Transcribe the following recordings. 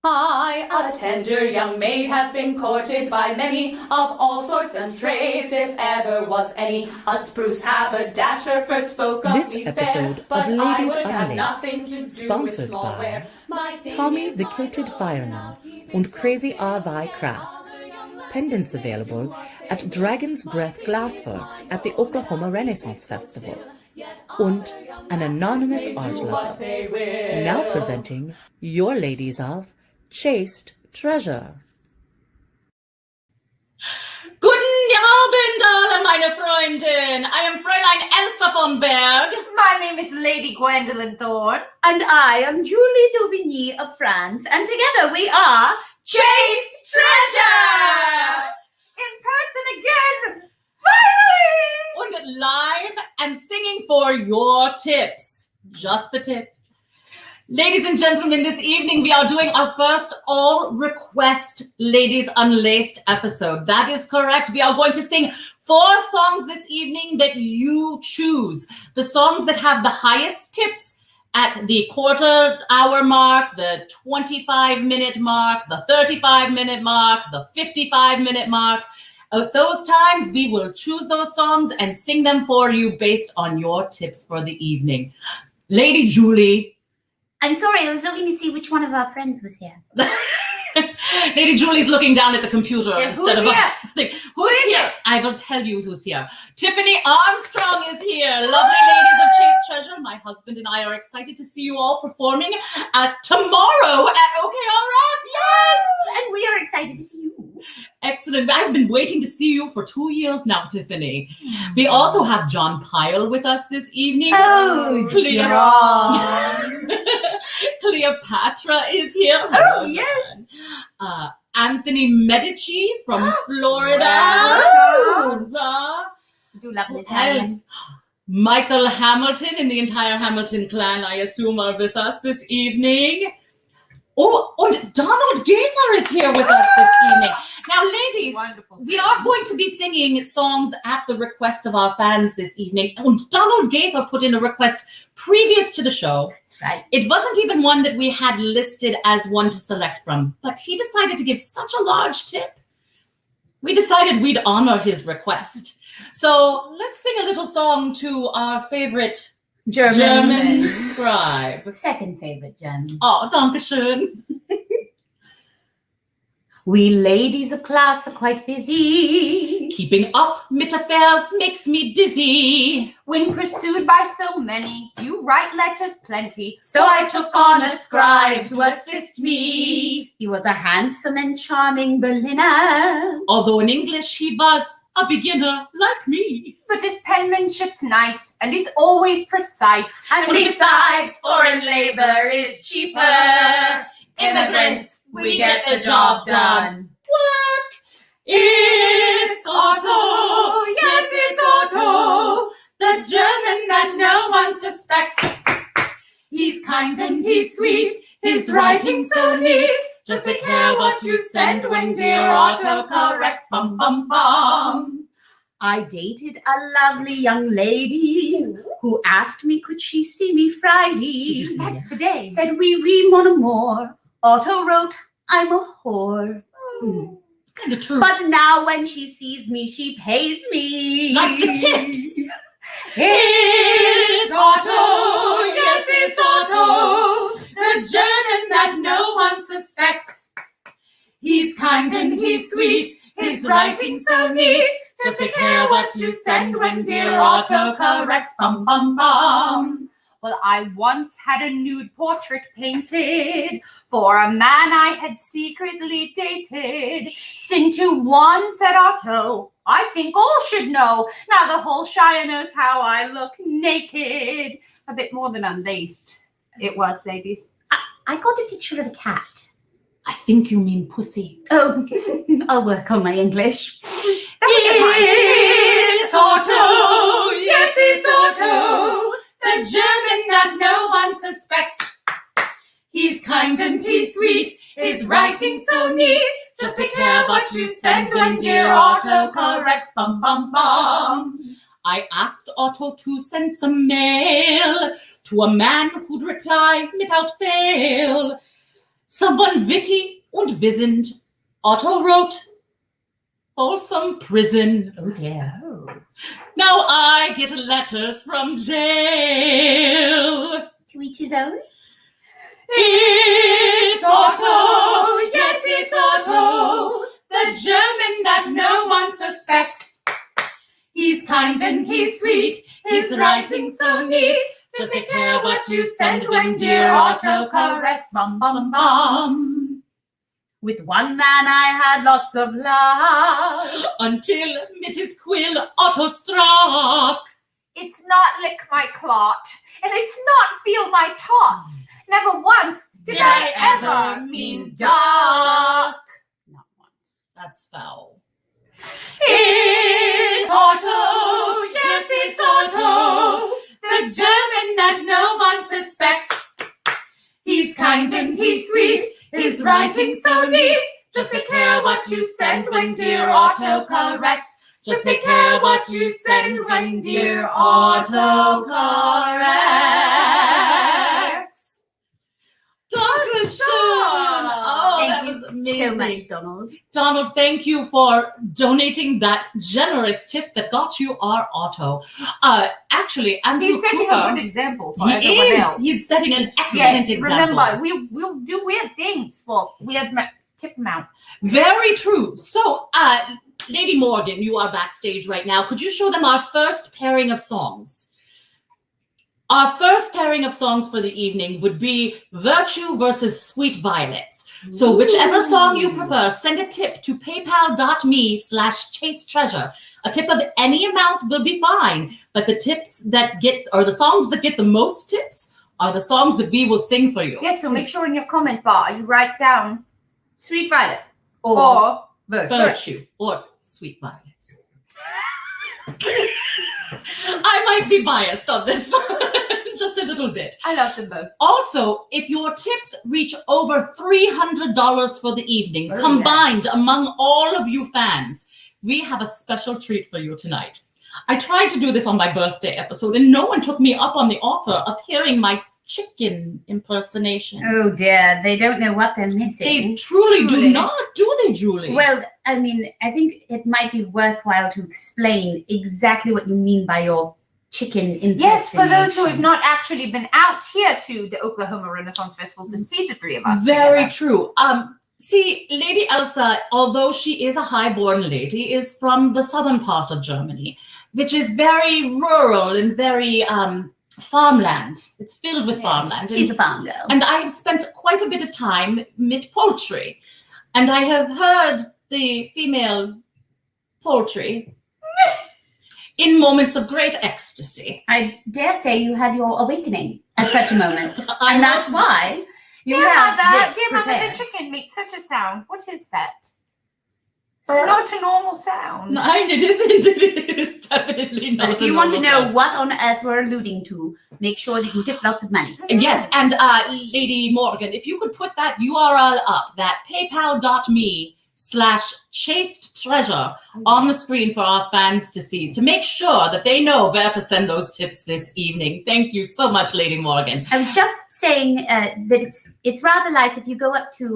I, a tender young maid, have been courted by many of all sorts and trades, if ever was any. A spruce haberdasher first spoke of This me episode fair, but of I Ladies would have nothing to Unlaced, do sponsored with small by ware. My thing Tommy is the my Kilted own, Fireman I'll keep it und Crazy secret. RVI Crafts. Pendants available at Dragon's Breath Glassworks at the Oklahoma Renaissance Festival. Und an anonymous art lover. Now presenting your ladies of Chaste Treasure. Guten Abend, alle meine Freundin. I am Fräulein Elsa von Berg. My name is Lady Gwendolyn Thorne. And I am Julie Daubigny of France, and together we are Chaste Treasure! In person again! Finally! Und live and singing for your tips. Just the tip. Ladies and gentlemen, this evening we are doing our first all-request Ladies Unlaced episode. That is correct. We are going to sing 4 songs this evening that you choose. The songs that have the highest tips at the quarter-hour mark, the 25-minute mark, the 35-minute mark, the 55-minute mark. At those times, we will choose those songs and sing them for you based on your tips for the evening. Lady Julie. I'm sorry, I was looking to see which one of our friends was here. Lady Julie's looking down at the computer instead of here? Who's here? I will tell you who's here. Tiffany Armstrong is here. Lovely ladies of Chaste Treasure. My husband and I are excited to see you all performing tomorrow at OKRF. Yes! And we are excited to see you. Excellent. I've been waiting to see you for 2 years now, Tiffany. We also have John Pyle with us this evening. Oh, Cleopatra is here. Oh, yes. Anthony Medici from Florida. Wow. Do love an Italian. Else? Michael Hamilton and the entire Hamilton clan, I assume, are with us this evening. Oh, and Donald Gaither is here with us this evening. Now, ladies, Wonderful. we are going to be singing songs at the request of our fans this evening. And Donald Gaither put in a request previous to the show. That's right. It wasn't even one that we had listed as one to select from, but he decided to give such a large tip. We decided we'd honor his request. So let's sing a little song to our favorite German scribe. Second favorite German. Oh, Dankeschön. We ladies of class are quite busy. Keeping up mit affairs makes me dizzy. When pursued by so many, you write letters plenty. So I took on a scribe to assist me. He was a handsome and charming Berliner. Although in English he was a beginner like me. But his penmanship's nice, and he's always precise. And besides, foreign labor is cheaper. Immigrants, we get the job done. Work! It's Otto! Yes, it's Otto, the German that no one suspects. He's kind and he's sweet, his writing's so neat. Just take care what you send when dear Otto corrects. Bum, bum, bum. I dated a lovely young lady who asked me could she see me Friday. That's today. Said oui, mon amour. Otto wrote, I'm a whore. Kind of true. But now when she sees me, she pays me. Like the tips. It's Otto, yes, it's Otto, the German that no one suspects. He's kind and he's sweet, his writing's so neat. Just take care what you send when dear Otto corrects. Bum, bum, bum. Well, I once had a nude portrait painted for a man I had secretly dated. Sing to one, said Otto, I think all should know. Now the whole Shire knows how I look naked. A bit more than unlaced. It was, ladies. I got a picture of a cat. I think you mean pussy. Oh, I'll work on my English. It's Otto, yes, it's Otto, the German that no one suspects. He's kind and he's sweet, his writing's so neat. Just take care what you send when dear Otto corrects. Bum, bum, bum. I asked Otto to send some mail to a man who'd reply without fail. Someone witty und wissend, Otto wrote, Folsom Prison. Oh dear. Now I get letters from jail. To each his own. It's Otto, yes, it's Otto, the German that no one suspects. He's kind and he's sweet, his writing so neat. Just take care what you send when dear Otto corrects. Bum, bum, bum. With one man I had lots of love. Until mit his quill Otto struck. It's not lick my clot, and it's not feel my tots. Never once did I ever mean duck. Not once. That's foul. It's Otto, yes, it's Otto, the German that no one suspects. He's kind and he's sweet, his writing so neat. Just take care what you send when dear Otto corrects. Just take care what you send when dear Otto corrects. Dankeschön. Oh, Thank that you was amazing. so much, Donald. Donald, thank you for donating that generous tip that got you our Otto. Actually, Andrew He's setting Cooper, a good example for he everyone is. else. He's setting an excellent Yes, example. remember, we'll do weird things for weird tip mounts. Very true. So, Lady Morgan, you are backstage right now. Could you show them our first pairing of songs? Our first pairing of songs for the evening would be Virtue versus Sweet Violets. So whichever song you prefer, send a tip to paypal.me/chasetreasure. A tip of any amount will be fine, but the tips that get, or the songs that get the most tips are the songs that we will sing for you. Yes, so make sure in your comment bar you write down Sweet Violet Or Virtue or Sweet Violets. I might be biased on this one, just a little bit. I love them both. Also, if your tips reach over $300 for the evening, combined among all of you fans, we have a special treat for you tonight. I tried to do this on my birthday episode, and no one took me up on the offer of hearing my chicken impersonation. Oh dear, they don't know what they're They missing. truly do not, do they, Julie? Well, I mean, I think it might be worthwhile to explain exactly what you mean by your chicken impersonation. Yes, for those who have not actually been out here to the Oklahoma Renaissance Festival to see the three of us. Very together. true. See, Lady Elsa, although she is a highborn lady, is from the southern part of Germany, which is very rural and very farmland. It's filled with farmland. She's a farm girl. And I have spent quite a bit of time mid poultry, and I have heard the female poultry in moments of great ecstasy. I dare say you had your awakening at such a moment. I And that's was- why you Dear have mother, this dear mother, prepared. the chicken makes such a sound. What is that? It's not a normal sound. Nein, it isn't. It is definitely not. But if a you want to normal know sound. what on earth we're alluding to, make sure that you tip lots of money. Yes, and Lady Morgan, if you could put that URL up, that paypal.me/chaste treasure on the screen for our fans to see, to make sure that they know where to send those tips this evening. Thank you so much, Lady Morgan. I was just saying that it's rather like if you go up to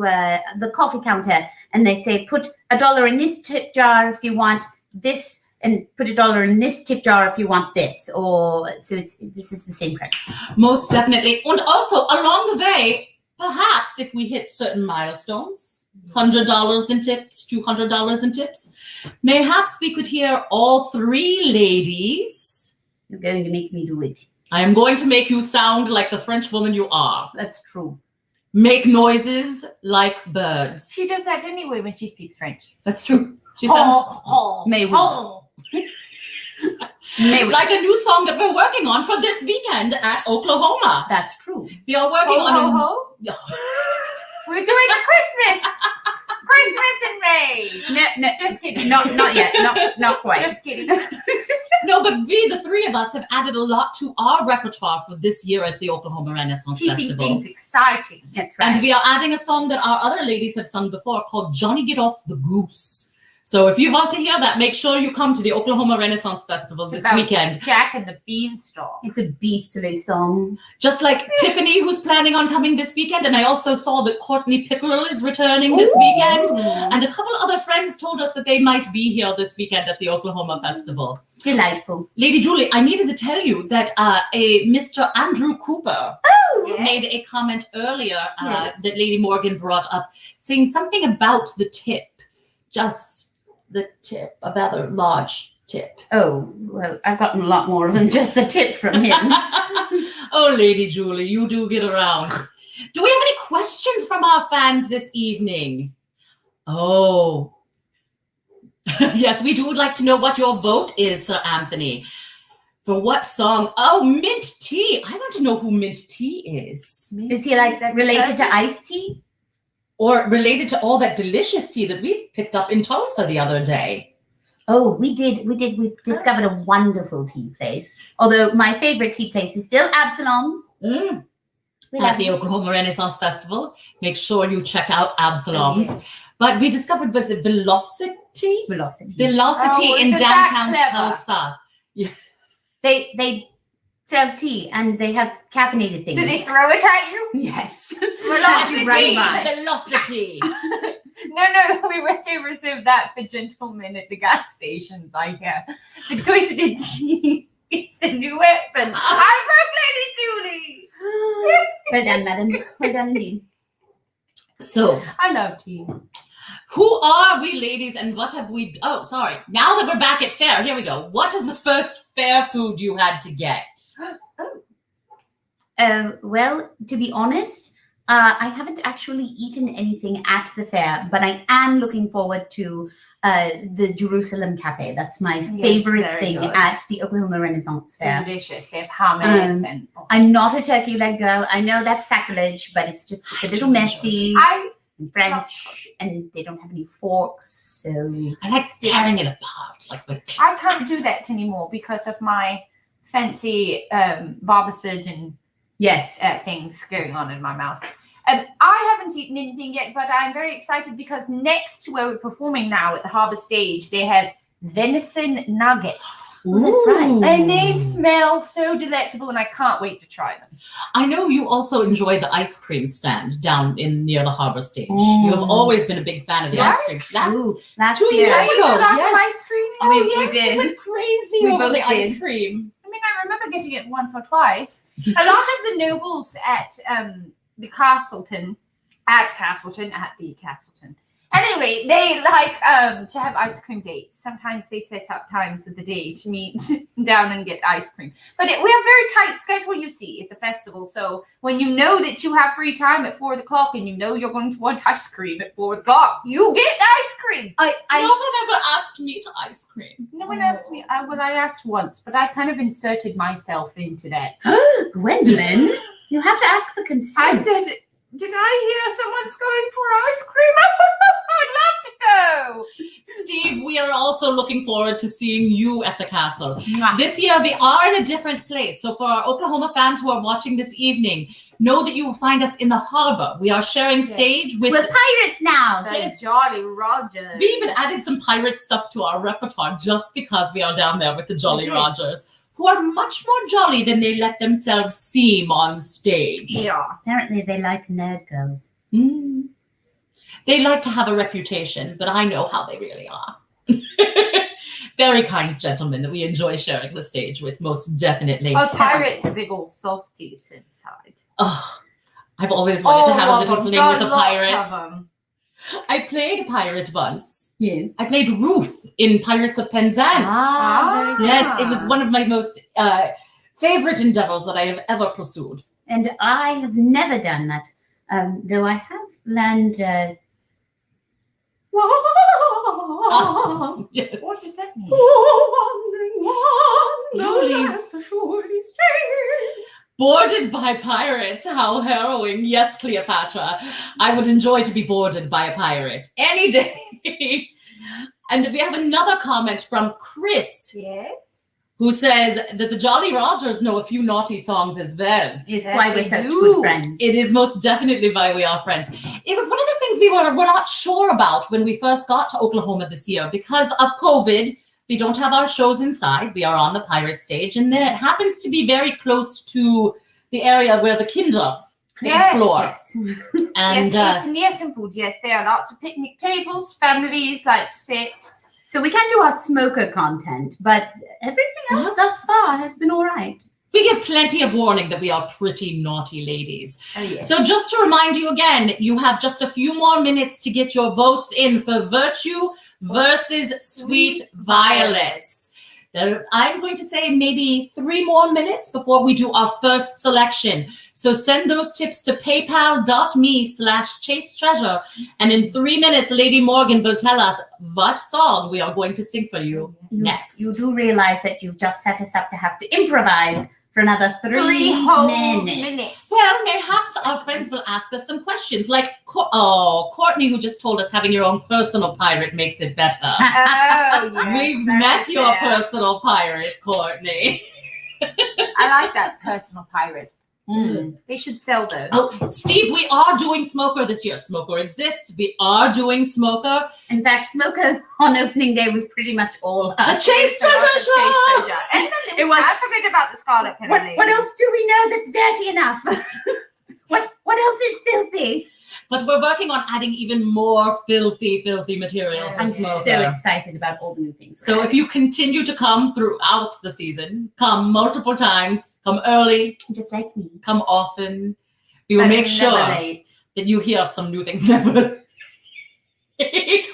the coffee counter and they say, put $1 in this tip jar if you want this, and put $1 in this tip jar if you want this. Or so this is the same premise. Most definitely. And also, along the way, perhaps if we hit certain milestones, $100 in tips, $200 in tips, mayhaps we could hear all three ladies. You're going to make me do it. I am going to make you sound like the French woman you are. That's true. Make noises like birds. She does that anyway when she speaks French. That's true. She sounds May we? May we? like a new song that we're working on for this weekend at Oklahoma. That's true. We are working Ho, on ho, We're doing the Christmas in May. No, Just kidding. not yet. Not quite. Just kidding. No, but the three of us, have added a lot to our repertoire for this year at the Oklahoma Renaissance Keeping Festival. things exciting. That's right. And we are adding a song that our other ladies have sung before called Johnny Get Off the Goose. So if you want to hear that, make sure you come to the Oklahoma Renaissance Festival It's this about weekend. Jack and the Beanstalk. It's a beastly song. Just like Tiffany, who's planning on coming this weekend. And I also saw that Courtney Pickerel is returning this weekend. And a couple other friends told us that they might be here this weekend at the Oklahoma Festival. Delightful. Lady Julie, I needed to tell you that a Mr. Andrew Cooper Yes. made a comment earlier Yes. that Lady Morgan brought up, saying something about the tip. Just the tip, a rather large tip. Oh, well, I've gotten a lot more than just the tip from him. Oh, Lady Julie, you do get around. Do we have any questions from our fans this evening? Oh. Yes, we would like to know what your vote is, Sir Anthony. For what song? Oh, Mint Tea. I want to know who Mint Tea is. Is he like That's related perfect. to iced tea? Or related to all that delicious tea that we picked up in Tulsa the other day. Oh, we did. We discovered a wonderful tea place. Although my favorite tea place is still Absalom's. Mm. We At love the it. Oklahoma Renaissance Festival. Make sure you check out Absalom's. Oh, Yes. But we discovered, was it Velocity? Velocity. Velocity Oh, in isn't that downtown clever? Tulsa. They sell tea and they have caffeinated things. Do they throw it at you? Yes. Velocity. Right by. Velocity. No, we went to reserve that for gentlemen at the gas stations, I hear. The twisted tea is a new weapon. I broke Lady Julie. Well done, madam. Well done indeed. So, I love tea. who are we, ladies, and what have we... Oh, sorry. Now that we're back at fair, here we go. What is the first fair food you had to get? Well, to be honest, I haven't actually eaten anything at the fair, but I am looking forward to the Jerusalem Cafe. That's my favorite very thing good. at the Oklahoma Renaissance Fair. Delicious. They have hummus Um, and I'm not a turkey leg girl. I know that's sacrilege, but it's just a little messy I and French, and they don't have any forks, so I like tearing it apart. Like I can't do that anymore because of my fancy barber surgeon yes. things going on in my mouth. I haven't eaten anything yet, but I'm very excited because next to where we're performing now at the Harbour Stage, they have venison nuggets. Oh, that's right. Ooh. And they smell so delectable, and I can't wait to try them. I know you also enjoy the ice cream stand down near the Harbor Stage. You have always been a big fan of the Yes. ice cream. Ooh, last 2 year. years ago, You got yes. ice cream? Oh, We yes, did. we went crazy We over both the ice did. cream. I mean, I remember getting it once or twice. A lot of the nobles at the Castleton. Anyway, they like to have ice cream dates. Sometimes they set up times of the day to meet down and get ice cream. But we have a very tight schedule, you see, at the festival. So when you know that you have free time at 4 o'clock and you know you're going to want ice cream at 4 o'clock, you get ice cream. No one ever asked me to ice cream. No one asked me. I asked once, but I kind of inserted myself into that. Gwendolyn, you have to ask for consent. I said, did I hear someone's going for ice cream? I'd love to go. Steve, we are also looking forward to seeing you at the castle. This year, we are in a different place. So for our Oklahoma fans who are watching this evening, know that you will find us in the harbor. We are sharing stage with... We're pirates now. The Jolly Rogers. We even added some pirate stuff to our repertoire just because we are down there with the Jolly did. Rogers, who are much more jolly than they let themselves seem on stage. Yeah. Apparently, they like nerd girls. Mm. They like to have a reputation, but I know how they really are. Very kind gentlemen that we enjoy sharing the stage with, most definitely. Oh, pirates are big old softies inside. Oh, I've always wanted to have a little fling with a pirate. Them. I played a pirate once. Yes. I played Ruth in Pirates of Penzance. Ah, very Yes, it was one of my most favorite endeavors that I have ever pursued. And I have never done that, though I have learned. Yes. What does that mean? Julie. Boarded by pirates, how harrowing. Yes, Cleopatra. I would enjoy to be boarded by a pirate any day. And we have another comment from Chris, Yes. who says that the Jolly Rogers know a few naughty songs as well. It's That why we're we such do. good friends. It is most definitely why we are friends. It was one of the things we were not sure about when we first got to Oklahoma this year. Because of COVID, we don't have our shows inside. We are on the pirate stage, and it happens to be very close to the area where the kinder explore. Yes. And yes, it's near some food. Yes, there are lots of picnic tables. Families like to sit. So we can do our smoker content, but everything else Yes. thus far has been all right. we give plenty of warning that we are pretty naughty ladies. Oh, yes. So just to remind you again, you have just a few more minutes to get your votes in for Virtue versus Sweet Violets. I'm going to say maybe 3 more minutes before we do our first selection. So send those tips to paypal.me/chasetreasure. And in 3 minutes, Lady Morgan will tell us what song we are going to sing for you next. You do realize that you've just set us up to have to improvise for another 3 whole minutes. minutes. Well, perhaps our friends will ask us some questions like, Courtney, who just told us having your own personal pirate makes it better. Oh, yes, We've that met is your fair. personal pirate, Courtney. I like that personal pirate. They should sell those. Oh, Steve, we are doing Smoker this year. Smoker exists. We are doing Smoker. In fact, Smoker on opening day was pretty much all The us. Chaste Treasure, Treasure Show! Treasure. And the It was- I forgot about the Scarlet Pen. What else do we know that's dirty enough? what else is filthy? But we're working on adding even more filthy material for I'm Smoker. so excited about all the new things. So if you continue to come throughout the season, come multiple times, come early, just like me. come often, we will make sure that you hear some new things. Never. What if they're late?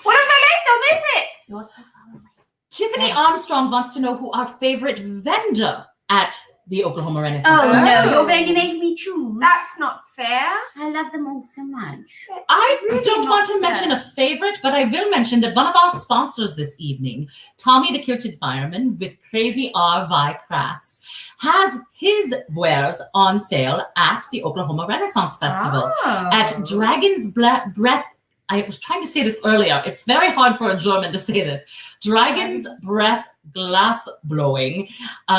They'll miss it. You're so far away. Tiffany Armstrong wants to know who our favorite vendor at the Oklahoma Renaissance Oh, Festival no, is. you're going to make me choose. That's not fair. I love them all so much. I Really don't not want to fair. mention a favorite, but I will mention that one of our sponsors this evening, Tommy the Kilted Fireman with Crazy RV Crafts, has his wares on sale at the Oklahoma Renaissance Festival at Dragon's Breath. I was trying to say this earlier. It's very hard for a German to say this. Dragon's Breath Glass Blowing,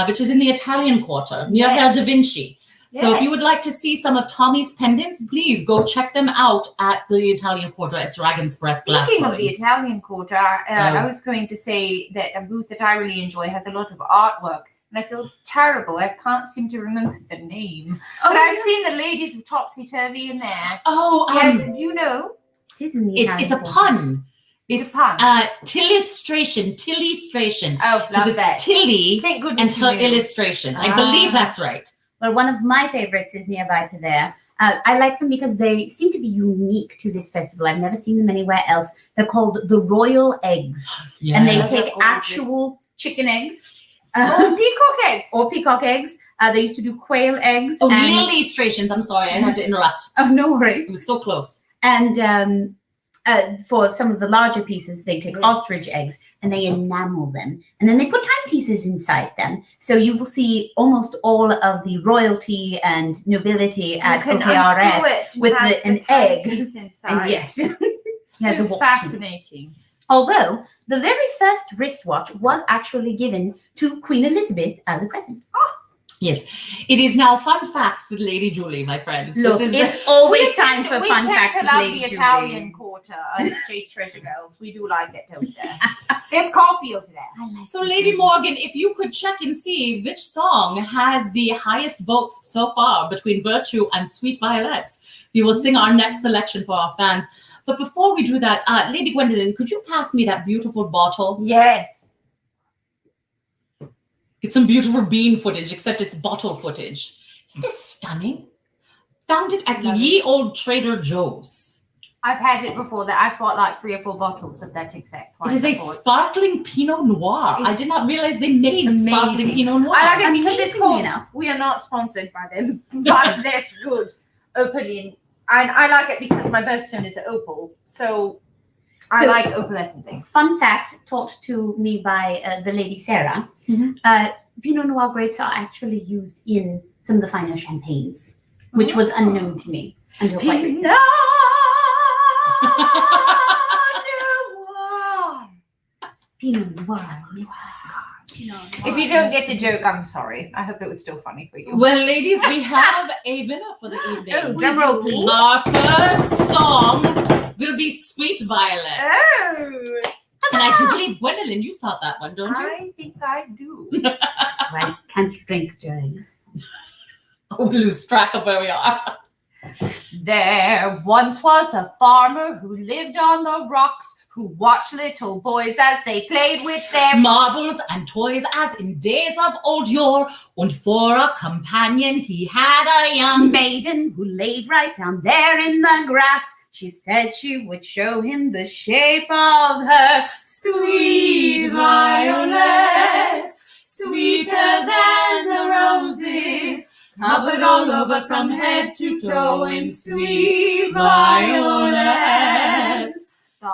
which is in the Italian Quarter near Yes. El Da Vinci. So if you Yes. would like to see some of Tommy's pendants, please go check them out at the Italian Quarter at Dragon's Breath Glass Speaking of the Blowing. Italian Quarter, I was going to say that a booth that I really enjoy has a lot of artwork. And I feel terrible. I can't seem to remember the name. But I've seen the ladies of Topsy Turvy in there. Oh, Yes, do you know? It is in the it's a Italian Quarter. pun. It's a pun. Tillistration. Oh, Because love it's that. Tilly Thank and goodness her you knew. illustrations. I believe that's right. Well, one of my favorites is nearby to there. I like them because they seem to be unique to this festival. I've never seen them anywhere else. They're called the Royal Eggs. And they Yes. take Gorgeous. actual chicken eggs Oh, peacock eggs. or peacock eggs. They used to do quail eggs. Oh, and- illustrations. I'm sorry, I had to interrupt. Oh, no worries. It was so close. And for some of the larger pieces, they take Yes. ostrich eggs and they enamel them. And then they put timepieces inside them. So you will see almost all of the royalty and nobility at You can OKRF. unscrew it and with have an tiny egg. piece inside. And yes, So has a watch. fascinating. Although the very first wristwatch was actually given to Queen Elizabeth as a present. Yes. It is now fun facts with Lady Julie, my friends. Look, this is it's always We time tend- for we fun tend facts to with love Lady the Julie. Italian Quarter as Chaste Treasure Girls. We do like it, don't we? There's coffee over there. So, Lady Morgan, if you could check and see which song has the highest votes so far between Virtue and Sweet Violets, we will sing our next selection for our fans. But before we do that, Lady Gwendolyn, could you pass me that beautiful bottle? Yes. It's some beautiful bean footage, except it's bottle footage. Isn't this stunning? Found it at Love Ye Old Trader Joe's. I've had it before. That I've bought like 3 or 4 bottles of that exact It is a before. sparkling Pinot Noir. I It's did not realize they made sparkling amazing. Pinot Noir. I like it because it's Amazingly called. enough. We are not sponsored by them, but that's good. Opaline. And I like it because my birthstone is an opal. So I So- like opalescent things. Fun fact taught to me by the Lady Sarah. Mhm. Pinot Noir grapes are actually used in some of the finer champagnes, which was unknown to me until quite recently. Pinot Noir. If you don't get the joke, I'm sorry. I hope it was still funny for you. Well, ladies, we have a winner for the evening. Oh, drum roll, please. Our first song will be Sweet Violet. Oh, And I do believe, Gwendolyn, you start that one, don't you? I think I do. I can't drink during this. Oh, we lose track of where we are. There once was a farmer who lived on the rocks, who watched little boys as they played with their Marbles and toys as in days of old yore, and for a companion he had a young Maiden who laid right down there in the grass. She said she would show him the shape of her sweet violets, sweeter than the roses, covered all over from head to toe in sweet violets. The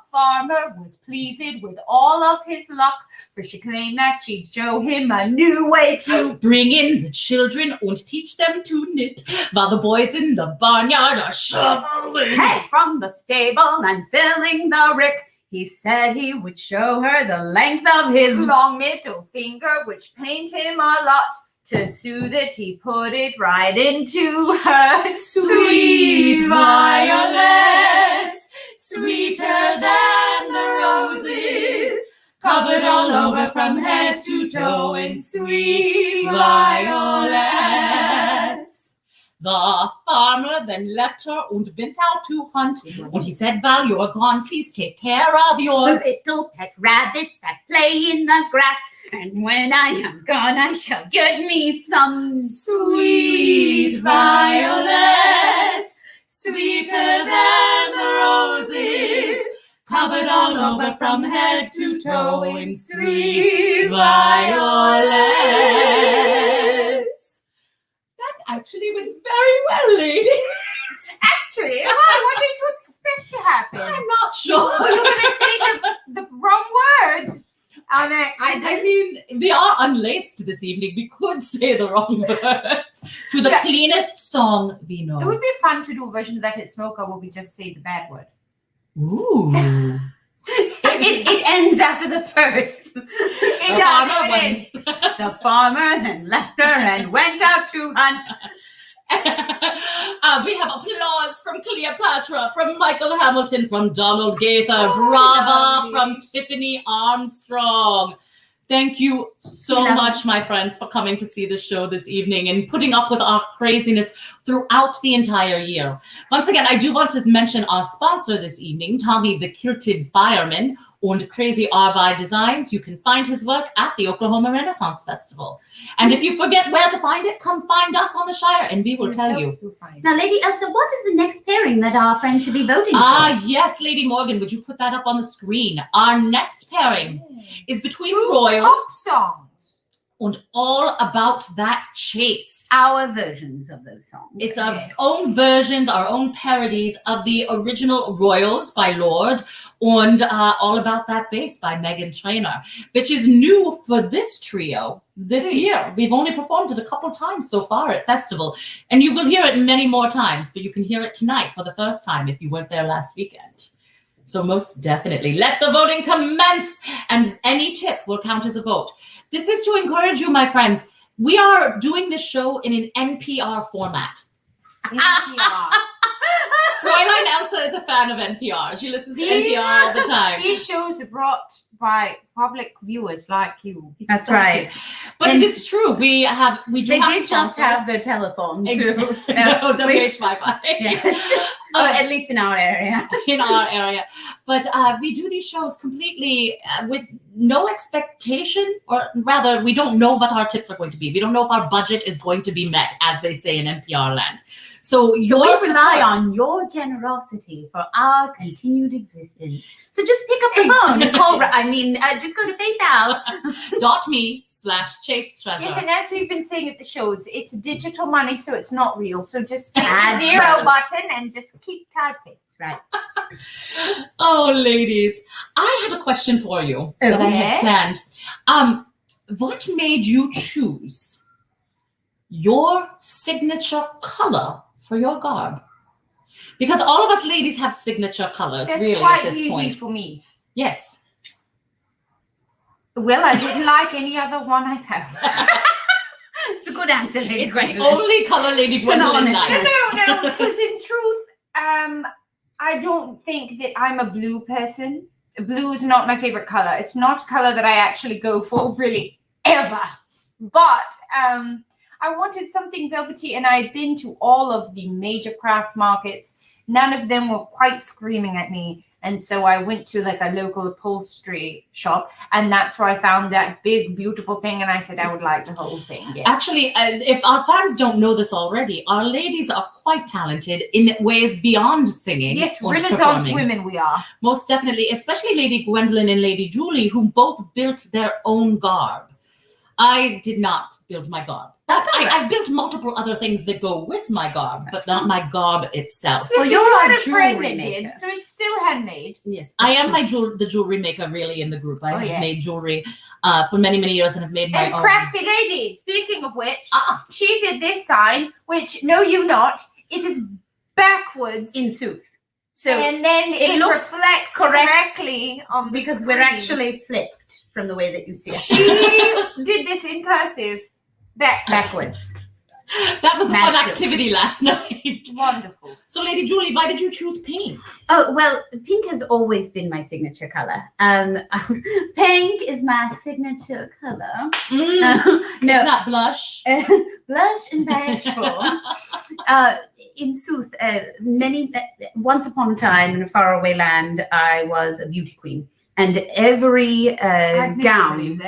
farmer was pleased with all of his luck, for she claimed that she'd show him a new way to bring in the children and teach them to knit, while the boys in the barnyard are shoveling. Hey, from the stable and filling the rick, he said he would show her the length of his long middle finger, which pained him a lot. To soothe it, he put it right into her sweet violets, sweeter than the roses, covered all over from head to toe in sweet violets. The farmer then left her and went out to hunt. And he said, while you're gone, please take care of your little pet rabbits that play in the grass. And when I am gone, I shall get me some sweet violets, sweeter than the roses, covered all over from head to toe in sweet violets. That actually went very well, ladies. Actually, what did you expect to happen? I'm not sure. Well, you're going to say the wrong word. I mean, we are unlaced this evening. We could say the wrong words to the cleanest song we know. It would be fun to do a version of That Hit Smoker where we just say the bad word. Ooh. It ends after the first. The farmer then left her and went out to hunt. We have applause from Cleopatra, from Michael Hamilton, from Donald Gaither, brava from Tiffany Armstrong. Thank you so much, my friends, for coming to see the show this evening and putting up with our craziness throughout the entire year. Once again, I do want to mention our sponsor this evening, Tommy the Kilted Fireman, and Crazy R by Designs. You can find his work at the Oklahoma Renaissance Festival. And if you forget where to find it, come find us on the Shire and we will tell you. Now, Lady Elsa, what is the next pairing that our friends should be voting for? Yes, Lady Morgan, would you put that up on the screen? Our next pairing is between Two Royals pop songs. and all about that Chaste. Our versions of those songs. It's our own versions, our own parodies of the original Royals by Lord and All About That Bass by Megan Trainor, which is new for this trio this year. We've only performed it a couple times so far at festival, and you will hear it many more times, but you can hear it tonight for the first time if you weren't there last weekend. So most definitely, let the voting commence, and any tip will count as a vote. This is to encourage you, my friends. We are doing this show in an NPR format. NPR. Fräulein Elsa is a fan of NPR. She listens to NPR all the time. These shows are brought by public viewers like you. That's right. But And it is true. We do have did just have sponsors. the telephone, too. Exactly. So No, we- WH Wi-Fi. Yes. At least in our area. In our area. But we do these shows completely with no expectation, or rather, we don't know what our tips are going to be. We don't know if our budget is going to be met, as they say in NPR land. So We your rely support- on your generosity for our continued existence. So just pick up the phone and call. Just go to .me/Chaste Treasure. Yes, and as we've been saying at the shows, it's digital money, so it's not real. So just hit the Add zero those. button and just keep typing. Right. Oh, ladies, I had a question for you that I had Yes. planned. What made you choose your signature color for your garb? Because all of us ladies have signature colors, That's really, quite at this easy point. for me. Yes. Well, I didn't like any other one I found. It's a good answer, Lady It's the Gwendolyn. only color Lady Gwendolyn honest likes. No, because in truth, I don't think that I'm a blue person. Blue is not my favorite color. It's not a color that I actually go for really ever. But I wanted something velvety, and I had been to all of the major craft markets. None of them were quite screaming at me. And so I went to like a local upholstery shop, and that's where I found that big, beautiful thing. And I said, I would like the whole thing. Yes. Actually, if our fans don't know this already, our ladies are quite talented in ways beyond singing. Yes, and Renaissance performing. women we are. Most definitely, especially Lady Gwendolyn and Lady Julie, who both built their own garb. I did not build my garb. That's all right. I've built multiple other things that go with my garb, but not my garb itself. Well, Yes, you're you had a a friend jewelry that did, maker. so it's still handmade. Yes, I am the jewelry maker really in the group. I Oh, have yes. made jewelry for many, many years and have made my And own. crafty lady, speaking of which, She did this sign, which, no, you not. It is backwards. In sooth. So And then it looks reflects correct correctly on the because we're screen. actually flipped from the way that you see it. She did this in cursive. Backwards. That was a fun Matches. activity last night. wonderful. So, Lady Julie, why did you choose pink? Oh, well, pink has always been my signature color. Pink is my signature color. It's No, not blush. blush and bashful. In sooth, once upon a time in a faraway land, I was a beauty queen. And every gown,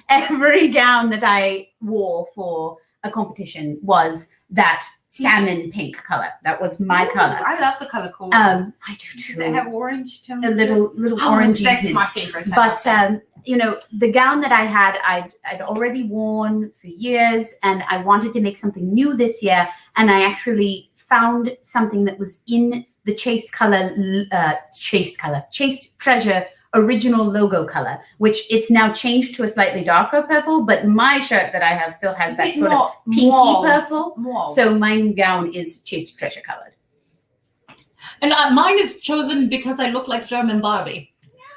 every gown that I wore for a competition was that salmon pink color. That was my color. I love the color cool. I do Does too. it have orange tone? A little Oh, orangey that's hint. my favorite. But the gown that I had, I'd already worn for years, and I wanted to make something new this year. And I actually found something that was in the Chaste Treasure original logo color, which it's now changed to a slightly darker purple. But my shirt that I have still has that It's sort of more pinky mauve. purple. Mauve. So my gown is Chaste Treasure colored. And mine is chosen because I look like German Barbie.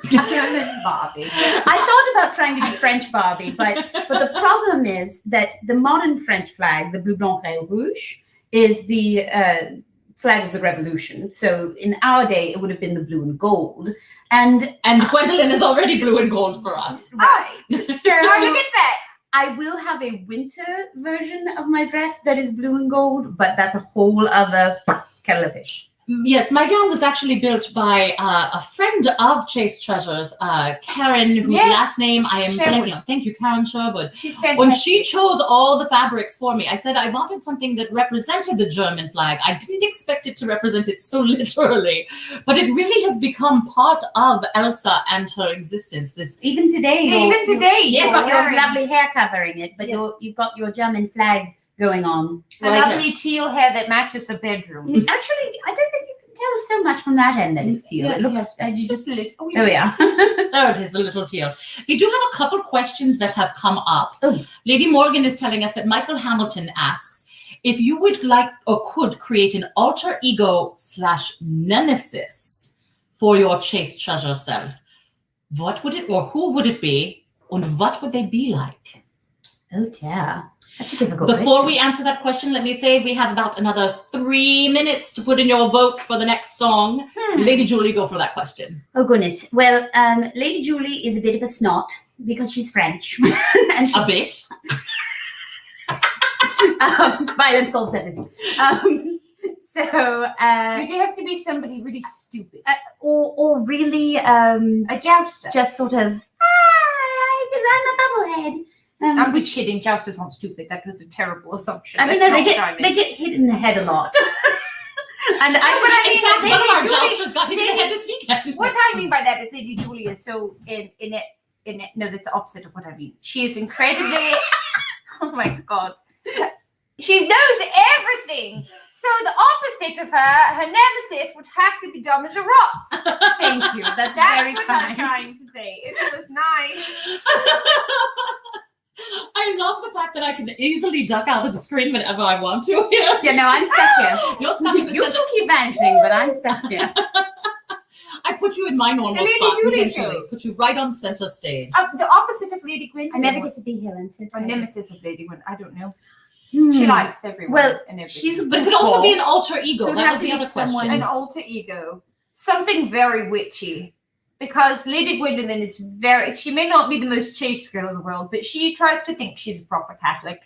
German Barbie. I thought about trying to be French Barbie, but the problem is that the modern French flag, the bleu, blanc, et rouge, is the flag of the revolution. So in our day, it would have been the blue and gold. And Gwendolyn is already blue and gold for us. right, Oh, so look at that. I will have a winter version of my dress that is blue and gold, but that's a whole other kettle of fish. Yes, my gown was actually built by a friend of Chaste Treasures, Karen, whose Yes, last name I am Sherwood. blanking on. Thank you, Karen Sherwood. She's fantastic. When she chose all the fabrics for me, I said I wanted something that represented the German flag. I didn't expect it to represent it so literally, but it really has become part of Elsa and her existence. This Even today, Even today, you've you're got your wearing lovely hair covering it, but Yes. you've got your German flag going on. a lovely teal hair that matches a bedroom. Actually, I don't think you can tell so much from that end that it's teal. Yeah, It looks, you just, Just a little. there we are. There it is, a little teal. We do have a couple questions that have come up. Oh. Lady Morgan is telling us that Michael Hamilton asks if you would like or could create an alter ego / nemesis for your Chaste Treasure self. What would it, or who would it be, and what would they be like? Oh, dear. That's a difficult Before question. we answer that question, let me say we have about another 3 minutes to put in your votes for the next song. Lady Julie, go for that question. Oh, goodness. Well, Lady Julie is a bit of a snot because she's French. And she, A bit. violence solves everything. So, You do have to be somebody really stupid. or really A jouster. just sort of, I'm a bubblehead. I'm just kidding. Jousters aren't stupid. That was a terrible assumption. I mean, Let's no, they not get dive in. they get hit in the head a lot. And In fact, Lady one of our Julie- jousters got hit in the head this weekend. What I mean by that is Lady Julie is so in it. No, that's the opposite of what I mean. She is incredibly. Oh my god. She knows everything. So the opposite of her nemesis, would have to be dumb as a rock. Thank you. That's That's very what I'm kind. trying to say. It was nice. I love the fact that I can easily duck out of the screen whenever I want to here. Yeah, no, I'm stuck here. You're stuck in the You center. two keep vanishing, but I'm stuck here. I put you in my normal The Lady spot. Julie Intentionally. show. Put you right on center stage. The opposite of Lady Gwynplaine. I never get to be here. I'm so Or sorry. nemesis of Lady Gwynplaine. I don't know. Hmm. She likes everyone. Well, and everything. she's a But it could also goofball. be an alter ego. So it That has was to the be other someone- question. an alter ego. Something very witchy. Because Lady Gwendolyn is she may not be the most chaste girl in the world, but she tries to think she's a proper Catholic.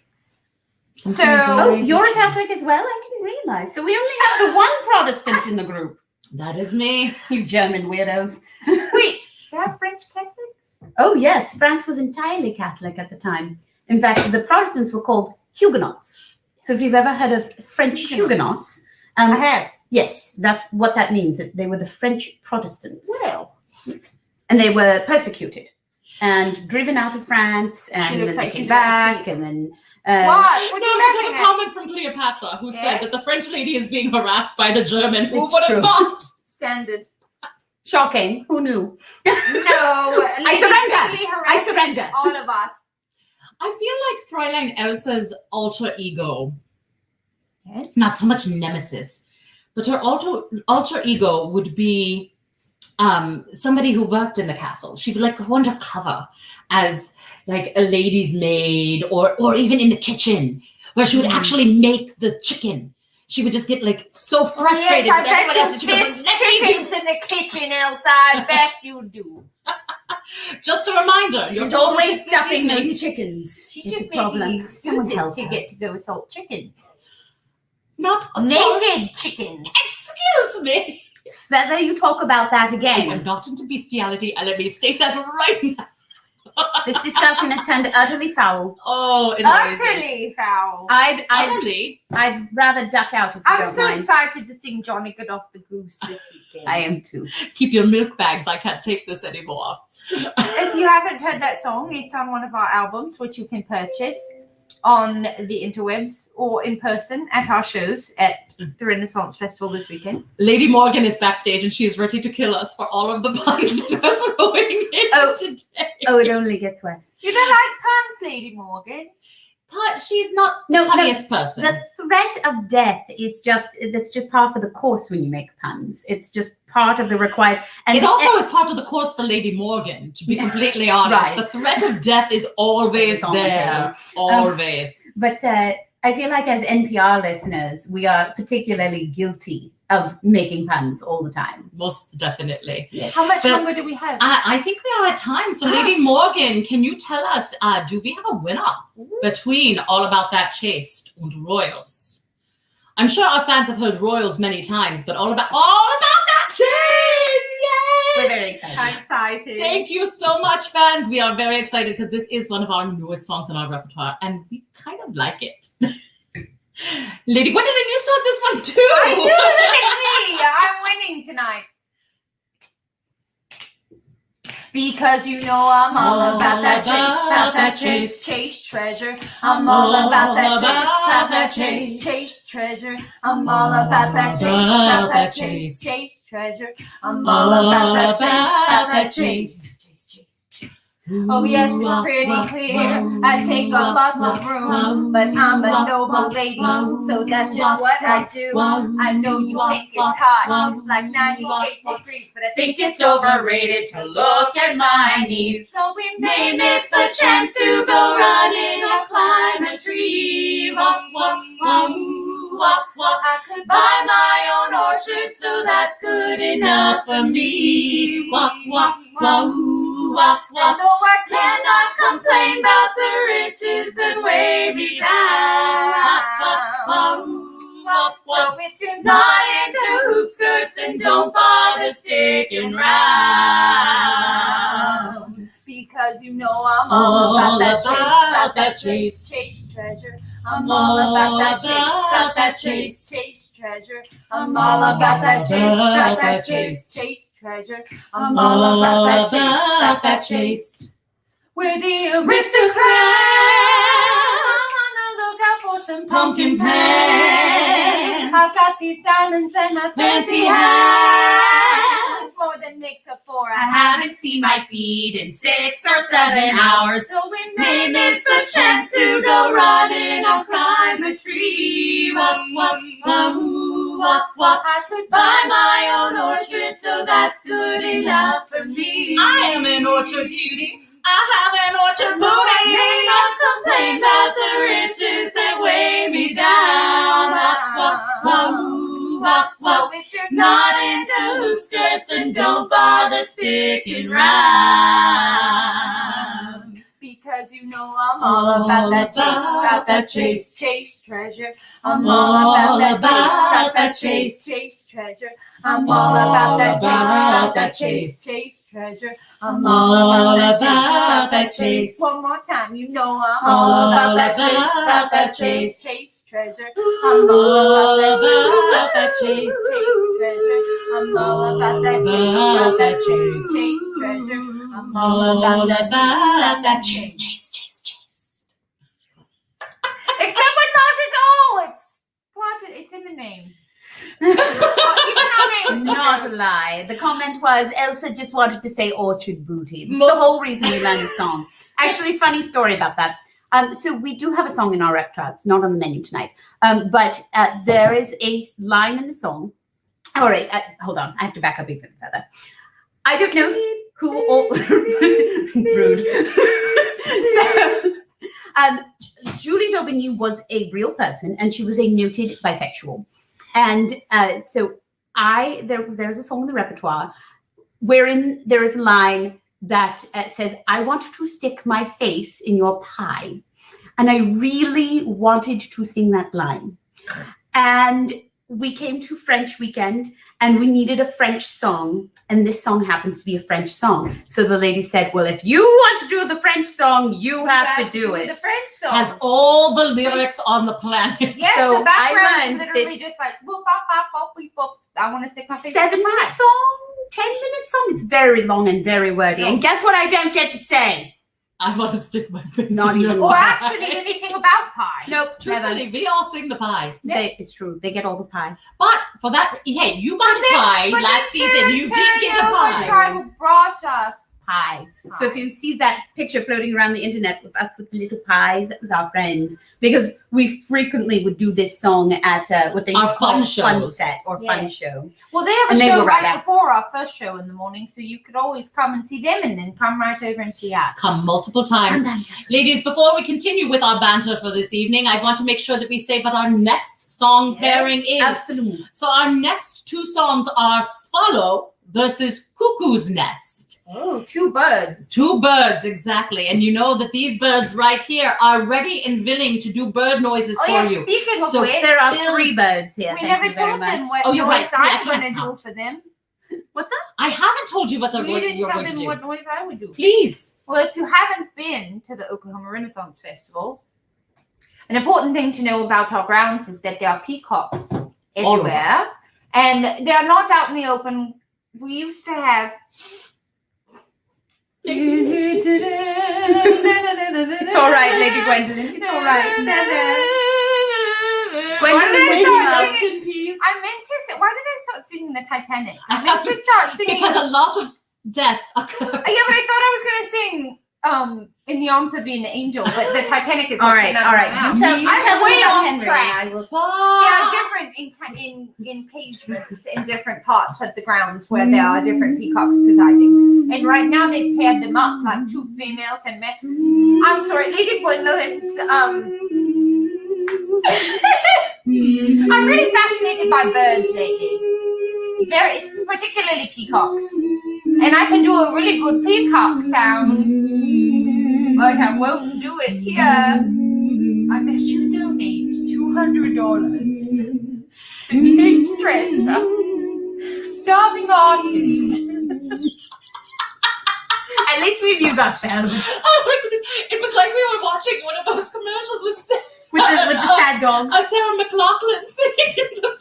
Something Oh, very you're a witchy. Catholic as well? I didn't realize. So we only have the one Protestant in the group. That is me. You German weirdos. Wait, they have French Catholics? Oh, yes. France was entirely Catholic at the time. In fact, the Protestants were called Huguenots. So if you've ever heard of French Huguenots, I have. yes, that's what that means. They were the French Protestants. Well, And they were persecuted and driven out of France, and looks then like they came she's gonna back, speak. and then what? What No, are you we got laughing a at? comment from Cleopatra who said Yes? that the French lady is being harassed by the German. Who It's would have true. thought? Standard. shocking. Who knew? No. I surrender. Lady I surrender. All of us. I feel like Fräulein Elsa's alter ego, Yes. not so much nemesis, but her alter ego would be somebody who worked in the castle. She would like go undercover as like a lady's maid or even in the kitchen where she would actually make the chicken. She would just get like so frustrated Yes, I with everyone else bet that you she fish goes, "Let me do chickens in the kitchen, Elsa. I bet you do. Just a reminder, your She's focus always this stuffing evening- those chickens. She's It's just a problem. making Someone excuses help to her. get to go assault chickens. Not assault. Naked chickens. Excuse me. Feather, you talk about that I am again. not into bestiality, and let me state that right now. This discussion has turned utterly foul. Oh, it always is. Utterly foul. Utterly. I'd rather duck out if you I'm don't so mind. excited to sing Johnny Good Off the Goose this weekend. I am too. Keep your milk bags. I can't take this anymore. If you haven't heard that song, it's on one of our albums, which you can purchase on the interwebs or in person at our shows at the Renaissance Festival this weekend. Lady Morgan is backstage and she is ready to kill us for all of the puns that we're throwing in today. Oh, it only gets worse. You don't like puns, Lady Morgan? But she's not No, the funniest person. The threat of death is that's just part of the course when you make puns. It's just part of the required. And It also is part of the course for Lady Morgan, to be completely honest. Right. The threat of death is always It's on the there. Always. But I feel like as NPR listeners, we are particularly guilty of making puns all the time. Most definitely. Yes. How much But- longer do we have? I think we are at time. So, Lady Morgan, can you tell us, do we have a winner between All About That Chaste and Royals? I'm sure our fans have heard Royals many times, but All About That Chaste! Yes! We're very excited. I'm excited. Thank you so much, fans. We are very excited because this is one of our newest songs in our repertoire, and we kind of like it. Lady Gwendolyn, you start this one too. I do. Look at me. I'm winning tonight. Because you know I'm all about that chase treasure. I'm all about that chase treasure. I'm all about that chase treasure. I'm all about that chase. Oh yes, it's pretty clear. I take up lots of room, but I'm a noble lady, so that's just what I do. I know you think it's hot, like 98 degrees, but I think it's overrated to look at my knees. So we may miss the chance to go running or climb a tree. I could buy my own orchard, so that's good enough for me. And though I cannot complain about the riches that weigh me down. So if you're not into hoop skirts, then don't bother sticking round. Because you know I'm all about that chase treasure. I'm all about that chase treasure. I'm all about that chase treasure. I'm all about that chase. We're the aristocrats. I'm on the lookout for some pumpkin pants. I've got these diamonds and my fancy hat. more than makes up for. I haven't seen my feet in 6 or 7 hours. So we May miss the chance to go running or climb a tree. Wop, wop, wahoo, wop, wop. I could Buy my own orchard, so that's good enough for me. I am an orchard cutie. I have an orchard booty. May not complain about the riches that weigh me down. Wop, wop, wahoo, wop, wop. So if you're Not into hoop skirts, then don't bother sticking round. because you know I'm all about that chase treasure. I'm all about that chase treasure. I'm all about that chase treasure. I'm all about that chase. One more time, you know I'm all about that chase treasure. I'm all about that chase treasure. I'm all about that chase treasure. I'm all about that chase. Except we're not at all. It's planted. It's in the name. Even our name is Not a lie. The comment was Elsa just wanted to say orchard booty. That's the whole reason we learned the song. Actually, funny story about that. So we do have a song in our repertoire. It's not on the menu tonight. But there is a line in the song. All right, hold on. I have to back up even further. I don't know who all rude. So, Julie Daubigny was a real person, and she was a noted bisexual. And so there's a song in the repertoire wherein there is a line that says, I want to stick my face in your pie. And I really wanted to sing that line. And we came to French weekend and we needed a French song. And this song happens to be a French song. So the lady said, well, if you want to do the French song, you have to do it. The French song Has all the lyrics on the planet. Yes, So the background I is learned literally this- just like boop, bop, bop, bop, beep, bop. I want to stick my face. 7-minute song, 10-minute song. It's very long and very wordy. And guess what I don't get to say? I want to stick my face Not in your even Or one. actually anything about pie. Nope, never. Truthfully, we all sing the pie. It's true. They get all the pie. But for that, hey, you got the pie But last then season. You did get the Terry pie. Tribal brought us Pie. So if you see that picture floating around the internet with us with the little pies, that was our friends. Because we frequently would do this song at what they Our call fun fun shows. set or fun Yes. show. Well, they have And a they show were right right out. before our first show in the morning, so you could always come and see them and then come right over and see us. Come multiple times. Ladies, before we continue with our banter for this evening, I want to make sure that we say what our next song Yes, pairing is. Absolutely. So our next two songs are Swallow versus Cuckoo's Nest. Oh, two birds. Two birds, exactly. And you know that these birds right here are ready and willing to do bird noises Oh, for yeah, you. speaking of So which, There are Still- 3 birds here. we Thank never you very told much. them what Oh, you're noise right. I'm Yeah, going to can't do count. for them. What's that? I haven't told you what You didn't you're tell going to them do. what noise I would do. Please. Well, if you haven't been to the Oklahoma Renaissance Festival, an important thing to know about our grounds is that there are peacocks everywhere, and they are not out in the open. We used to have. It's all right, Lady Gwendolyn. It's all right. Gwendolyn, Why did I may you start rest singing- in peace. I meant to say, why did I start singing the Titanic? I meant to start singing. Because a lot of death occurred. Yeah, but I thought I was going to sing In the Arms of an Angel, but the Titanic is All what right, came out all of my right. mouth. You tell I'm me way about off Henry, track. and I will. Yeah, different engagements in different parts of the grounds where there are different peacocks presiding. And right now they've paired them up like two females and men. I'm sorry, Lady Gwendolyn's I'm really fascinated by birds lately. Very particularly peacocks. And I can do a really good peacock sound. But I won't do it here. Unless you donate $200 to Chaste Treasure. Starving artists. At least we amuse ourselves It was like we were watching one of those commercials with with the sad dogs. Sarah McLachlan singing.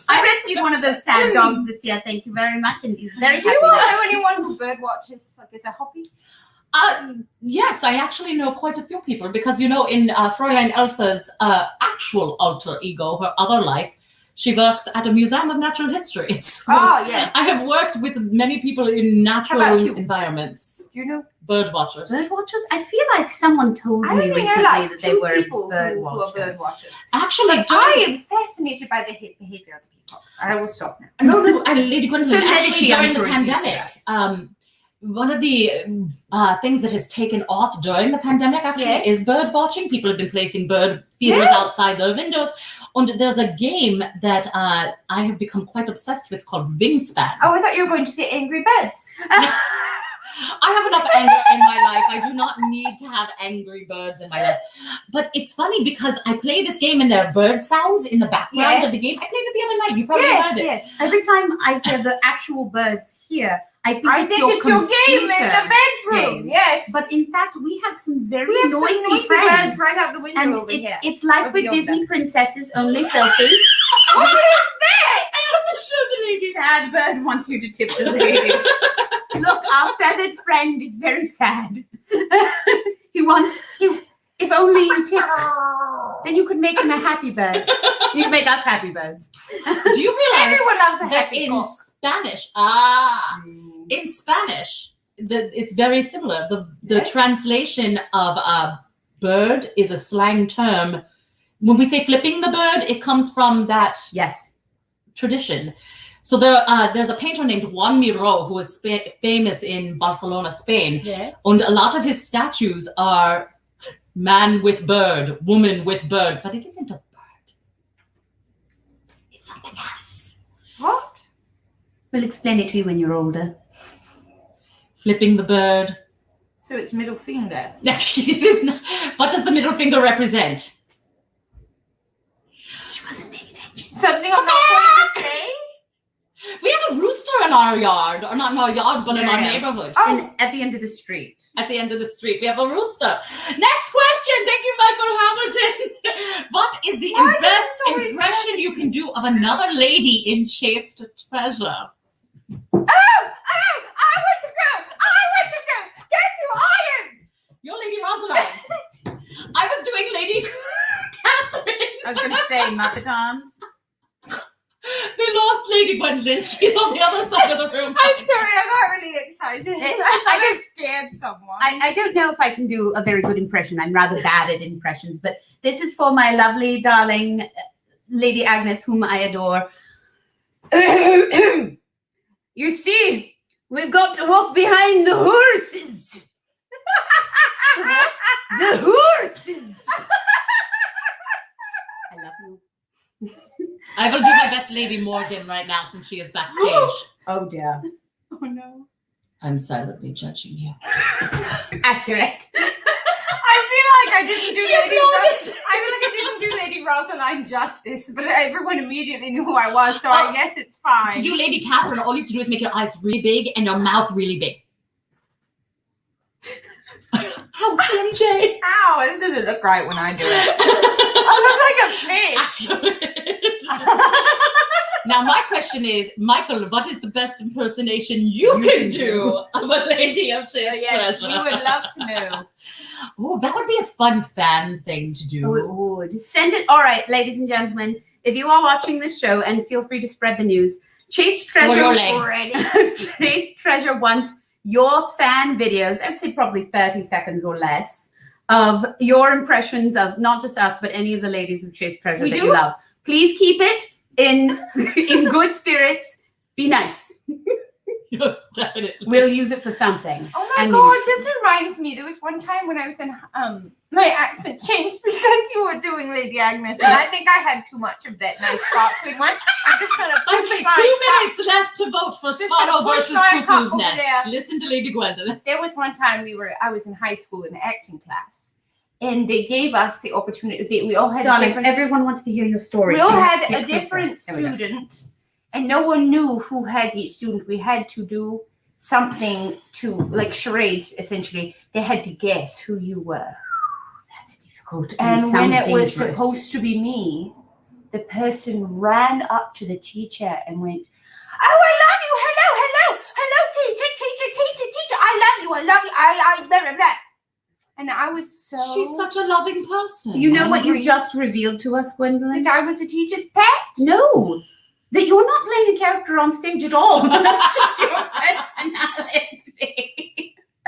I rescued one of those sad dogs this year. Thank you very much, and he's very Do happy. you now. know anyone who bird watches like as a hobby? Yes, I actually know quite a few people because, you know, in Fräulein Elsa's actual alter ego, her other life, She works at a museum of natural history. So yes. I have worked with many people in natural How about you? environments. You know, Bird watchers. Bird watchers? I feel like someone told I me only know recently like that they two were people bird who are watchers. bird watchers. Actually, I am fascinated by the behavior of the peacocks. I will stop now. no, Lady Gwendolyn, So actually Medici, I'm during the sure, is used to pandemic, one of the things that has taken off during the pandemic actually Yes. is bird watching. People have been placing bird feeders Yes. outside their windows. And there's a game that I have become quite obsessed with called Wingspan. Oh, I thought you were going to say Angry Birds. I have enough anger in my life. I do not need to have angry birds in my life. But it's funny because I play this game and there are bird sounds in the background of the game. I played it the other night. You probably heard it. Yes. Every time I hear the actual birds here, I think I it's think your it's your game in computer the bedroom. game. Yes. But in fact, we have some very we have some noisy noisy friends. birds right out the window And over here. it's like Over with yonder. Disney princesses, only filthy. What is that? I have to show the lady. Sad bird wants you to tip the lady. Look, our feathered friend is very sad. If only you tip, then you could make him a happy bird. You could make us happy birds. Do you realize Everyone loves a that happy in cock. Spanish, in Spanish, it's very similar. The Yes. translation of bird is a slang term. When we say flipping the bird, it comes from that Yes. tradition. So there's a painter named Juan Miró who is famous in Barcelona, Spain. Yes. And a lot of his statues are man with bird, woman with bird, but it isn't a bird. It's something else. What? We'll explain it to you when you're older. Flipping the bird. So it's middle finger. It is not- What does the middle finger represent? She wasn't paying attention. Something I'm not going to say? We have a rooster in our yard, or not in our yard, but in our Yeah. neighborhood. And at the end of the street. At the end of the street, we have a rooster. Next question. Thank you, Michael Hamilton. What is the Why does best this always impression you can do of another lady in Chaste Treasure? I want to go. Guess who I am? You're Lady Rosalind. I was doing Lady Catherine. I was going to say Muppet Arms. They lost Lady Gwendolyn. She's on the other side of the room. I'm sorry, I got really excited. I just scared someone. I don't know if I can do a very good impression. I'm rather bad at impressions, but this is for my lovely, darling Lady Agnes, whom I adore. You see, we've got to walk behind the horses. The horses. I love you. I will do my best Lady Morgan right now since she is backstage. Oh dear. Oh no. I'm silently judging you. Accurate. I feel like I didn't do She Lady applauded. I feel like I didn't do Lady Rosalind justice, but everyone immediately knew who I was, so I guess it's fine. To do Lady Catherine, all you have to do is make your eyes really big and your mouth really big. How MJ? Ow, it doesn't look right when I do it. I look like a fish. Now my question is, Michael, what is the best impersonation you can do of a lady of Chaste Yes, Treasure? we would love to know. Oh, that would be a fun fan thing to do. Oh, it would. Send it. All right, ladies and gentlemen, if you are watching this show, and feel free to spread the news, Chaste Or your Treasure legs. Chaste Treasure wants your fan videos, I'd say probably 30 seconds or less, of your impressions of not just us, but any of the ladies of Chaste Treasure We that do? you love. Please keep it in good spirits. Be nice. Yes, definitely. We'll use it for something. Oh my And god, you- this reminds me. There was one time when I was in my accent changed because you were doing Lady Agnes, and I think I had too much of that nice sparkling one. I'm just gonna push Okay, my 2 minutes left to vote for Just Swallow gonna push versus my cup Cuckoo's over Nest. there. Listen to Lady Gwendolyn. There was one time I was in high school in acting class, and they gave us the opportunity. We all had a Darling, different. everyone wants to hear your story. We all so had get a closer. different There we go. student, and no one knew who had each student. We had to do something to, like charades, essentially. They had to guess who you were. That's difficult. And when sounds it was dangerous. supposed to be me, the person ran up to the teacher and went, "Oh, I love you! Hello, teacher, I love you! I blah blah blah." And I was so... She's such a loving person. You know what you just revealed to us, Gwendolyn? That I was a teacher's pet. No, that you're not playing a character on stage at all. That's just your personality.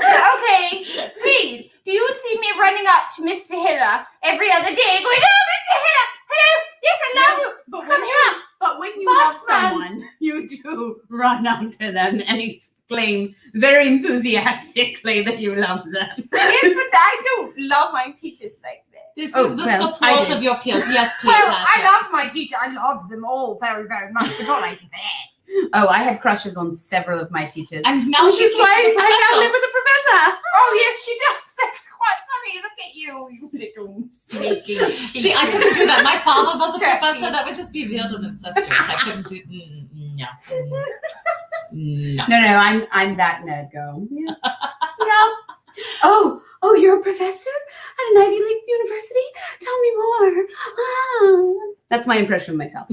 Okay, please, do you see me running up to Mr. Hiller every other day going, oh, Mr. Hiller, hello, yes, I love you, But come here. But when you Boss love man. someone, you do run up to them and exclaim very enthusiastically that you love them. Yes, but I don't love my teachers like that. This Oh, is the well, I support did. of your peers. Yes, please. Well, I love my teacher. I love them all very, very much, but not like that. Oh, I had crushes on several of my teachers. And now Which she's is why with the I now professor. live with the professor. Oh, yes, she does. That's quite funny. Look at you, you little sneaky See, I couldn't do that. My father was a Turkey. professor. That would just be weird and incestuous. I couldn't do. No. No. No, I'm that nerd girl. Yeah. Yeah. Oh, you're a professor at an Ivy League university? Tell me more. Ah. That's my impression of myself,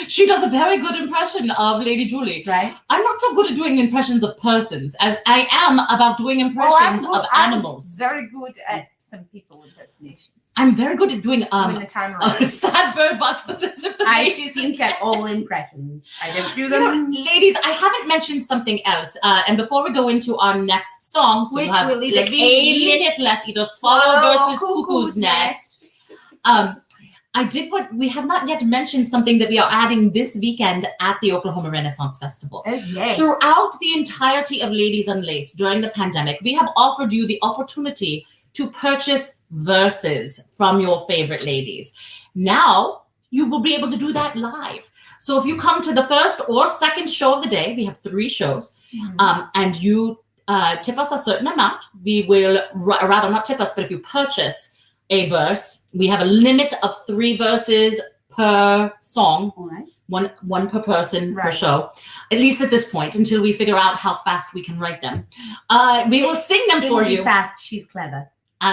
She does a very good impression of Lady Julie. right? I'm not so good at doing impressions of persons as I am about doing impressions of animals. I'm very good at some people impersonations. I'm very good at doing when the time a arrives. sad bird buzzes into the I ladies. stink at all impressions. I don't do You them. know, ladies, I haven't mentioned something else. And before we go into our next song, so Which we'll have will either like be a minute left, either Swallow versus Cuckoo's Nest. We have not yet mentioned something that we are adding this weekend at the Oklahoma Renaissance Festival. Oh, yes. Throughout the entirety of Ladies Unlaced during the pandemic, we have offered you the opportunity to purchase verses from your favorite ladies. Now, you will be able to do that live. So if you come to the first or second show of the day, we have 3 shows, and you tip us a certain amount, we will, rather not tip us, but if you purchase a verse, we have a limit of 3 verses per song. All right. One per person per Right. show, at least at this point, until we figure out how fast we can write them. We will sing them It for will be you. fast. She's clever.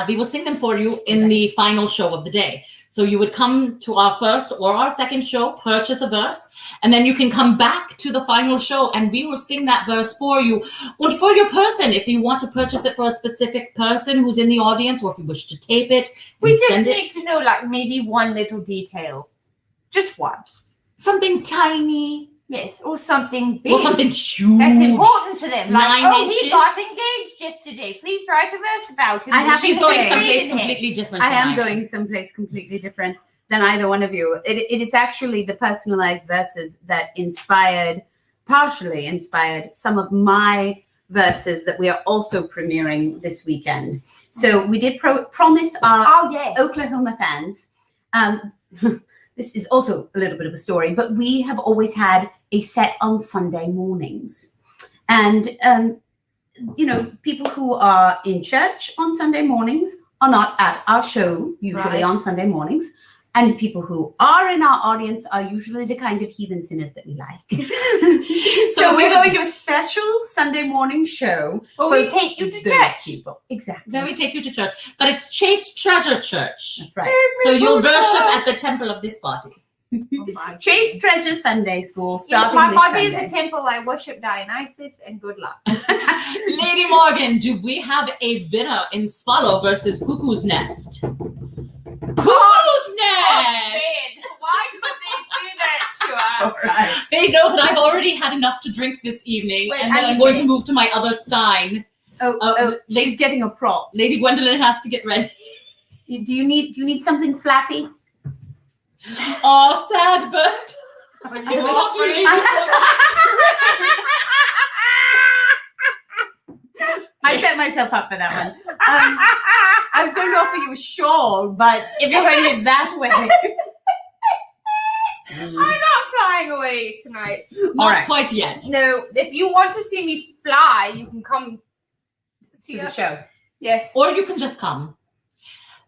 We will sing them for you in the final show of the day. So you would come to our first or our second show, purchase a verse, and then you can come back to the final show and we will sing that verse for you. Or for your person, if you want to purchase it for a specific person who's in the audience, or if you wish to tape it, We and just send need it. to know, like, maybe one little detail. Just one. Something tiny Yes, or something big. or something huge. That's important to them. Like, 9 oh, inches. he got engaged yesterday. Please write a verse about him. I have She's to going say- someplace completely different. I than am going someplace completely different than either one of you. It is actually the personalized verses that partially inspired some of my verses that we are also premiering this weekend. So we did promise our Oh, yes. Oklahoma fans. This is also a little bit of a story, but we have always had a set on Sunday mornings. And, people who are in church on Sunday mornings are not at our show, usually Right. on Sunday mornings. And people who are in our audience are usually the kind of heathen sinners that we like. So we're going to a special Sunday morning show. Well, for we take you to those church. people. Exactly. Then we take you to church. But it's Chaste Treasure Church. That's right. So you'll worship at the temple of this body. Chase Treasure Sunday School If starting my this body Sunday. is a temple, I worship Dionysus, and good luck. Lady Morgan, do we have a winner in Swallow versus Cuckoo's Nest? Cuckoo's Nest! Why could they do that to us? All right. They know that I've already had enough to drink this evening, Wait, and then I I'm need going to- to move to my other stein. She's getting a prop. Lady Gwendolyn has to get ready. Do you need something flappy? Oh, sad bird. I set myself up for that one. I was going to offer you a shawl, but if you're going it that way. I'm not flying away tonight. Not All right. quite yet. No, if you want to see me fly, you can come see To the us. show. Yes. Or you can just come.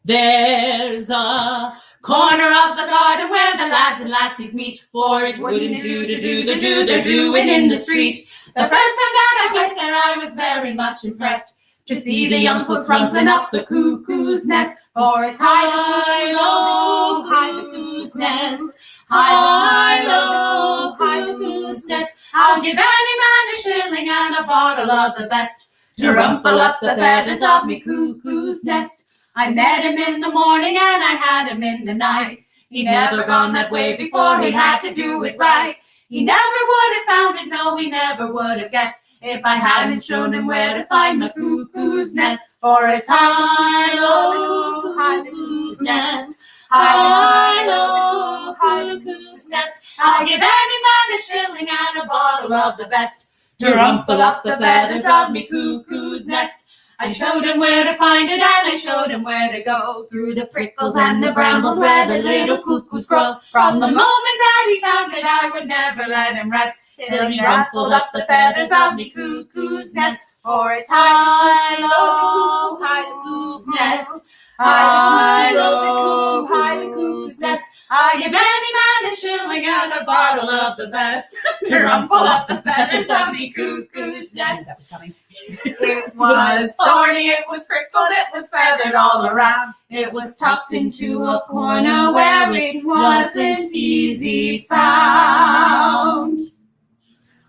There's a corner of the garden where the lads and lassies meet, for it wouldn't do to do the do they're doing in the street. The first time that I went there, I was very much impressed to see the young folks rumpling up the cuckoo's nest. For it's high, low, cuckoo's nest. High, low, cuckoo's nest. I'll give any man a shilling and a bottle of the best to rumple up the feathers of me cuckoo's nest. I met him in the morning and I had him in the night. He never gone that way before, he had to do it right. He never would have found it, no, he never would have guessed, if I hadn't shown him where to find my cuckoo's nest. For it's high, low, high the cuckoo's nest. High, low, high the cuckoo's nest. I'll give any man a shilling and a bottle of the best to rumple up the feathers of me cuckoo's nest. I showed him where to find it and I showed him where to go, through the prickles and the brambles where the little cuckoos grow. From the moment that he found it, I would never let him rest till he rumpled up the feathers of me cuckoo's nest. For it's high, low, high the cuckoo's nest. High, low, high the cuckoo's nest. I give any man a shilling and a bottle of the best to rumple up the feathers of me cuckoo's nest. That was coming. It was thorny, it was prickled, it was feathered all around. It was tucked into a corner where it wasn't easy found.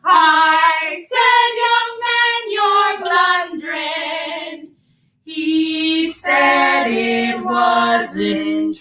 I said, young man, you're blundering. He said it wasn't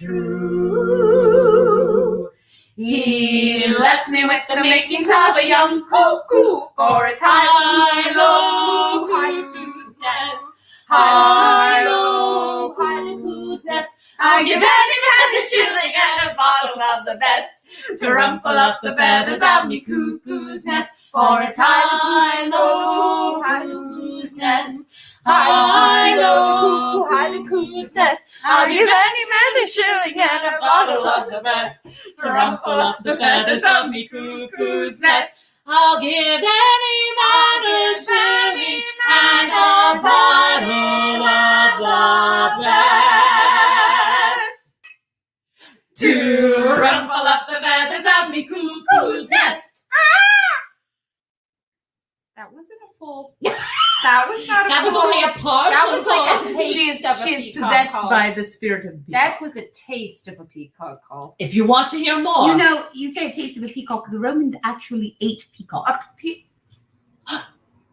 true. He left me with the makings of a young cuckoo, for it's high, low, high the cuckoo's nest. High, low, high the cuckoo's nest. I give any man a shilling and a bottle of the best to rumple up the feathers of me cuckoo's nest. For it's high, low, high the cuckoo's nest. High, low, high the cuckoo's nest. I'll give any man a shilling and a bottle of the best to rumple up the feathers of me cuckoo's nest. I'll give any man a shilling and a bottle of the best to rumple up the feathers of me cuckoo's nest. That wasn't a full. That was not a That was full. only a partial. That was like a taste She is of a possessed peacock call. by the spirit of the peacock. That was a taste of a peacock call. If you want to hear more, You know, you say a taste of a peacock. The Romans actually ate peacock.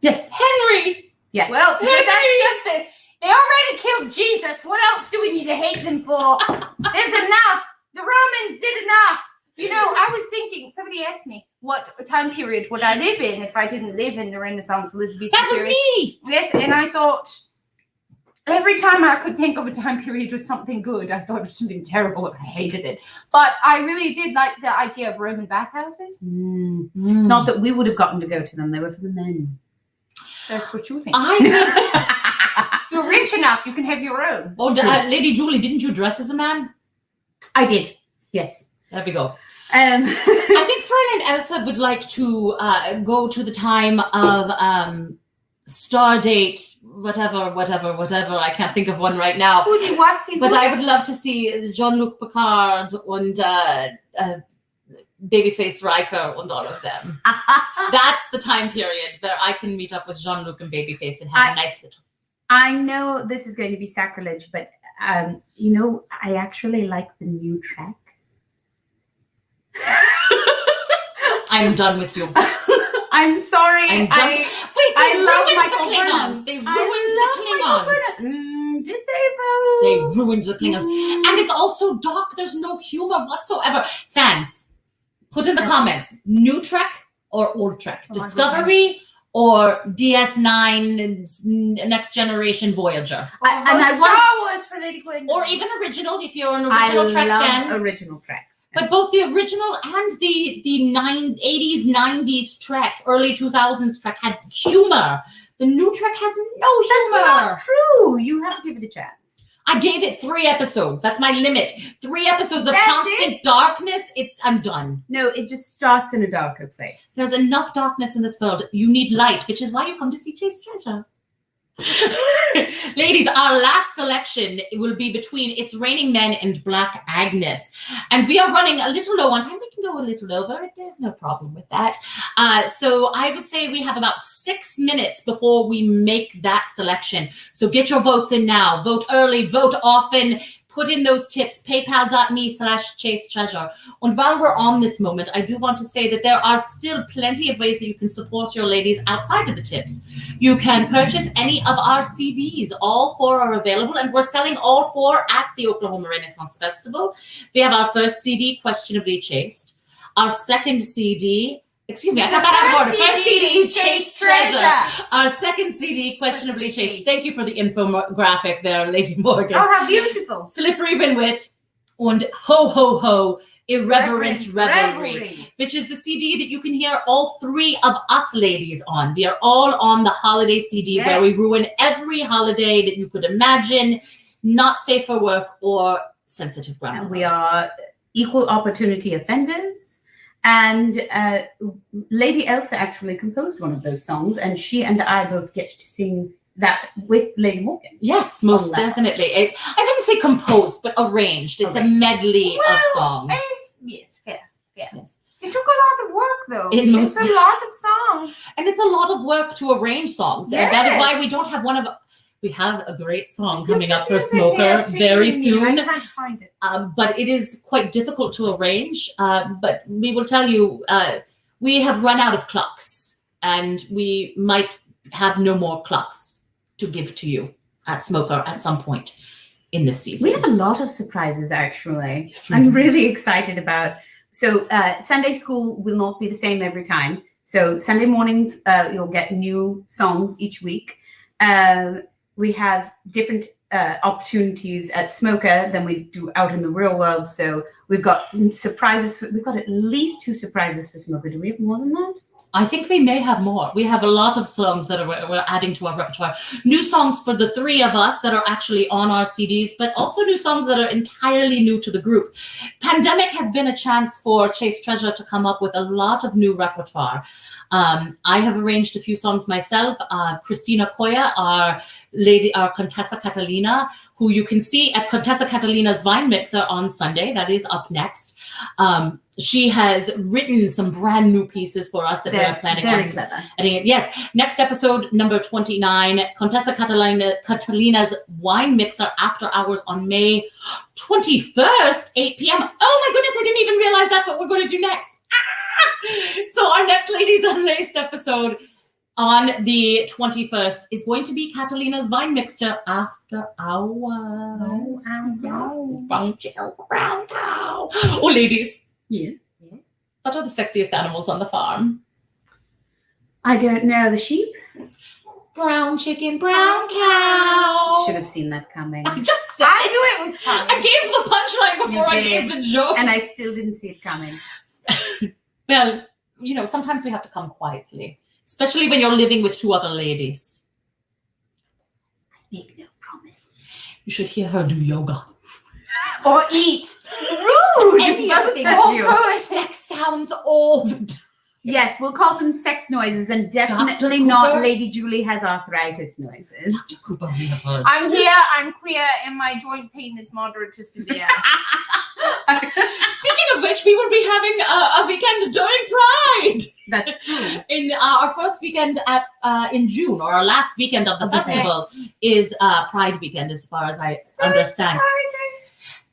Yes. Henry. Yes. Well, that's just it. They already killed Jesus. What else do we need to hate them for? There's enough. The Romans did enough. You know, I was thinking, somebody asked me what time period would I live in if I didn't live in the Renaissance Elizabethan That was period. me. Yes, and I thought every time I could think of a time period with something good, I thought of something terrible and I hated it. But I really did like the idea of Roman bathhouses. Not that we would have gotten to go to them. They were for the men. That's what you think. I think. If you're rich enough, you can have your own. Oh, Lady Julie, didn't you dress as a man? I did. Yes. There we go. Um, I think Fern and Elsa would like to go to the time of Stardate, whatever. I can't think of one right now. But I would love to see Jean-Luc Picard and Babyface Riker and all of them. That's the time period where I can meet up with Jean-Luc and Babyface and have a nice little. I know this is going to be sacrilege, but you know, I actually like the new track. I'm done with you. I'm sorry. I'm done. I love Michael Burnham. They ruined the Klingons. Did they though? They ruined the Klingons. And it's also dark. There's no humor whatsoever. Fans, put in the comments, new Trek or old Trek? Discovery or DS9 Next Generation Voyager? Star Wars for Lady Gwen. Or even original if you're an original Trek fan. Original Trek. But both the original and the 80s, 90s Trek, early 2000s Trek had humor. The new Trek has no humor. That's not true. You have to give it a chance. I gave it 3 episodes. That's my limit. 3 episodes of That's constant darkness. I'm done. No, it just starts in a darker place. There's enough darkness in this world. You need light, which is why you come to see Chaste Treasure. Ladies, our last selection will be between It's Raining Men and Black Agnes. And we are running a little low on time. We can go a little over. There's no problem with that. So I would say we have about 6 minutes before we make that selection. So get your votes in now. Vote early, vote often. put in those tips, paypal.me/chasetreasure. And while we're on this moment, I do want to say that there are still plenty of ways that you can support your ladies outside of the tips. You can purchase any of our CDs. All 4 are available, and we're selling all 4 at the Oklahoma Renaissance Festival. We have our first CD, Questionably Chaste. Our second CD, excuse me, I got that out of order. First CD, Chaste Treasure. Our second CD, Questionably Chaste. Thank you for the infographic there, Lady Morgan. Oh, how beautiful. Slippery Van Wit and Ho Ho Ho, Irreverent Revelry, which is the CD that you can hear all 3 of us ladies on. We are all on the holiday CD where we ruin every holiday that you could imagine, not safe for work or sensitive grammar. We are equal opportunity offenders. And Lady Elsa actually composed one of those songs, and she and I both get to sing that with Lady Morgan. Yes, most definitely. I wouldn't say composed, but arranged. It's a medley of songs. Yes, fair. Yes. It took a lot of work, though. It's a lot of songs. And it's a lot of work to arrange songs. Yes. And that is why we don't have one of... We have a great song coming up for Smoker very soon. I can't find it. But it is quite difficult to arrange. But we will tell you, we have run out of clocks, and we might have no more clocks to give to you at Smoker at some point in this season. We have a lot of surprises, actually. Yes, I'm really excited about. So Sunday school will not be the same every time. So Sunday mornings, you'll get new songs each week. We have different opportunities at Smoker than we do out in the real world. So we've got surprises. We've got at least 2 surprises for Smoker. Do we have more than that? I think we may have more. We have a lot of songs that we're adding to our repertoire. New songs for the 3 of us that are actually on our CDs, but also new songs that are entirely new to the group. Pandemic has been a chance for Chaste Treasure to come up with a lot of new repertoire. I have arranged a few songs myself. Christina Koya, our Contessa Catalina, who you can see at Contessa Catalina's Vine Mixer on Sunday. That is up next. She has written some brand new pieces for us that we are planning on. Very clever. Yes, next episode, number 29, Contessa Catalina's Wine Mixer After Hours on May 21st, 8 p.m. Oh my goodness, I didn't even realize that's what we're going to do next. So our next Ladies Unlaced episode on the 21st is going to be Catalina's Vine Mixer After Hours. Brown cow. Oh, ladies. Yes. What are the sexiest animals on the farm? I don't know. The sheep? Brown chicken, brown cow. Should have seen that coming. I just said I knew it was coming. I gave the punchline before I gave the joke. And I still didn't see it coming. Well, sometimes we have to come quietly, especially when you're living with 2 other ladies. I make no promises. You should hear her do yoga. Or eat. Rude! Anything. Sex sounds all the time. Yes, we'll call them sex noises, and definitely not Lady Julie has arthritis noises. Dr. Cooper, we have heard. I'm here, I'm queer, and my joint pain is moderate to severe. Speaking of which, we will be having a weekend during Pride. That's true. In our first weekend in June, or our last weekend of the festival, is Pride weekend, as far as I understand.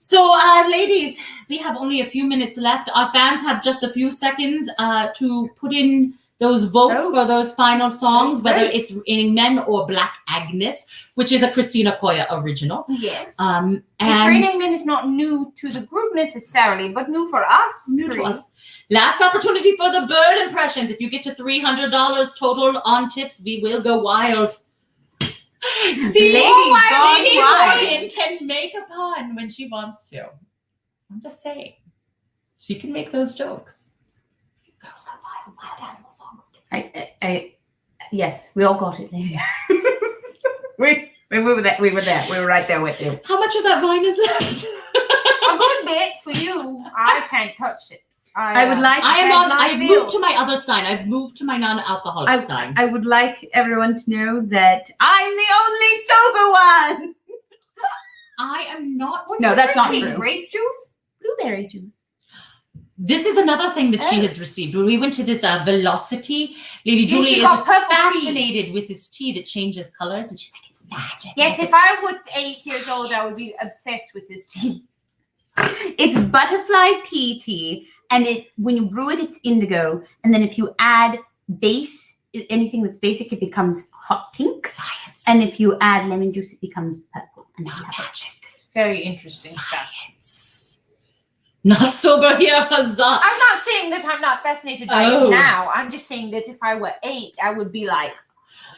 So, ladies, we have only a few minutes left. Our fans have just a few seconds to put in those votes for those final songs, whether it's in Men or Black Agnes, which is a Christina Koya original. Yes. And Raining Men is not new to the group necessarily, but new for us. New to us. Last opportunity for the bird impressions. If you get to $300 total on tips, we will go wild. See, Lady Morgan can make a pun when she wants to. I'm just saying. She can make those jokes. Girls got wild animal songs. Yes, we all got it, lady. we were there. We were right there with you. How much of that vine is left? A good bit for you. I can't touch it. I've moved to my other Stein. I've moved to my non-alcoholic Stein. I would like everyone to know that I'm the only sober one. I am not. No, that's not true. Grape juice? Blueberry juice. This is another thing that she has received. When we went to this Velocity, Lady Julie she is got purple tea. fascinated with this tea that changes colors. And she's like, it's magic. Yes, It's if I was 8 years old, I would be obsessed with this tea. It's butterfly pea tea, and when you brew it, it's indigo. And then if you add anything that's basic, it becomes hot pink. science. And if you add lemon juice, it becomes purple. And now you have it. magic. Very interesting stuff. Science. Not sober here, huzzah. I'm not saying that I'm not fascinated by Oh. it now. I'm just saying that if I were 8, I would be like,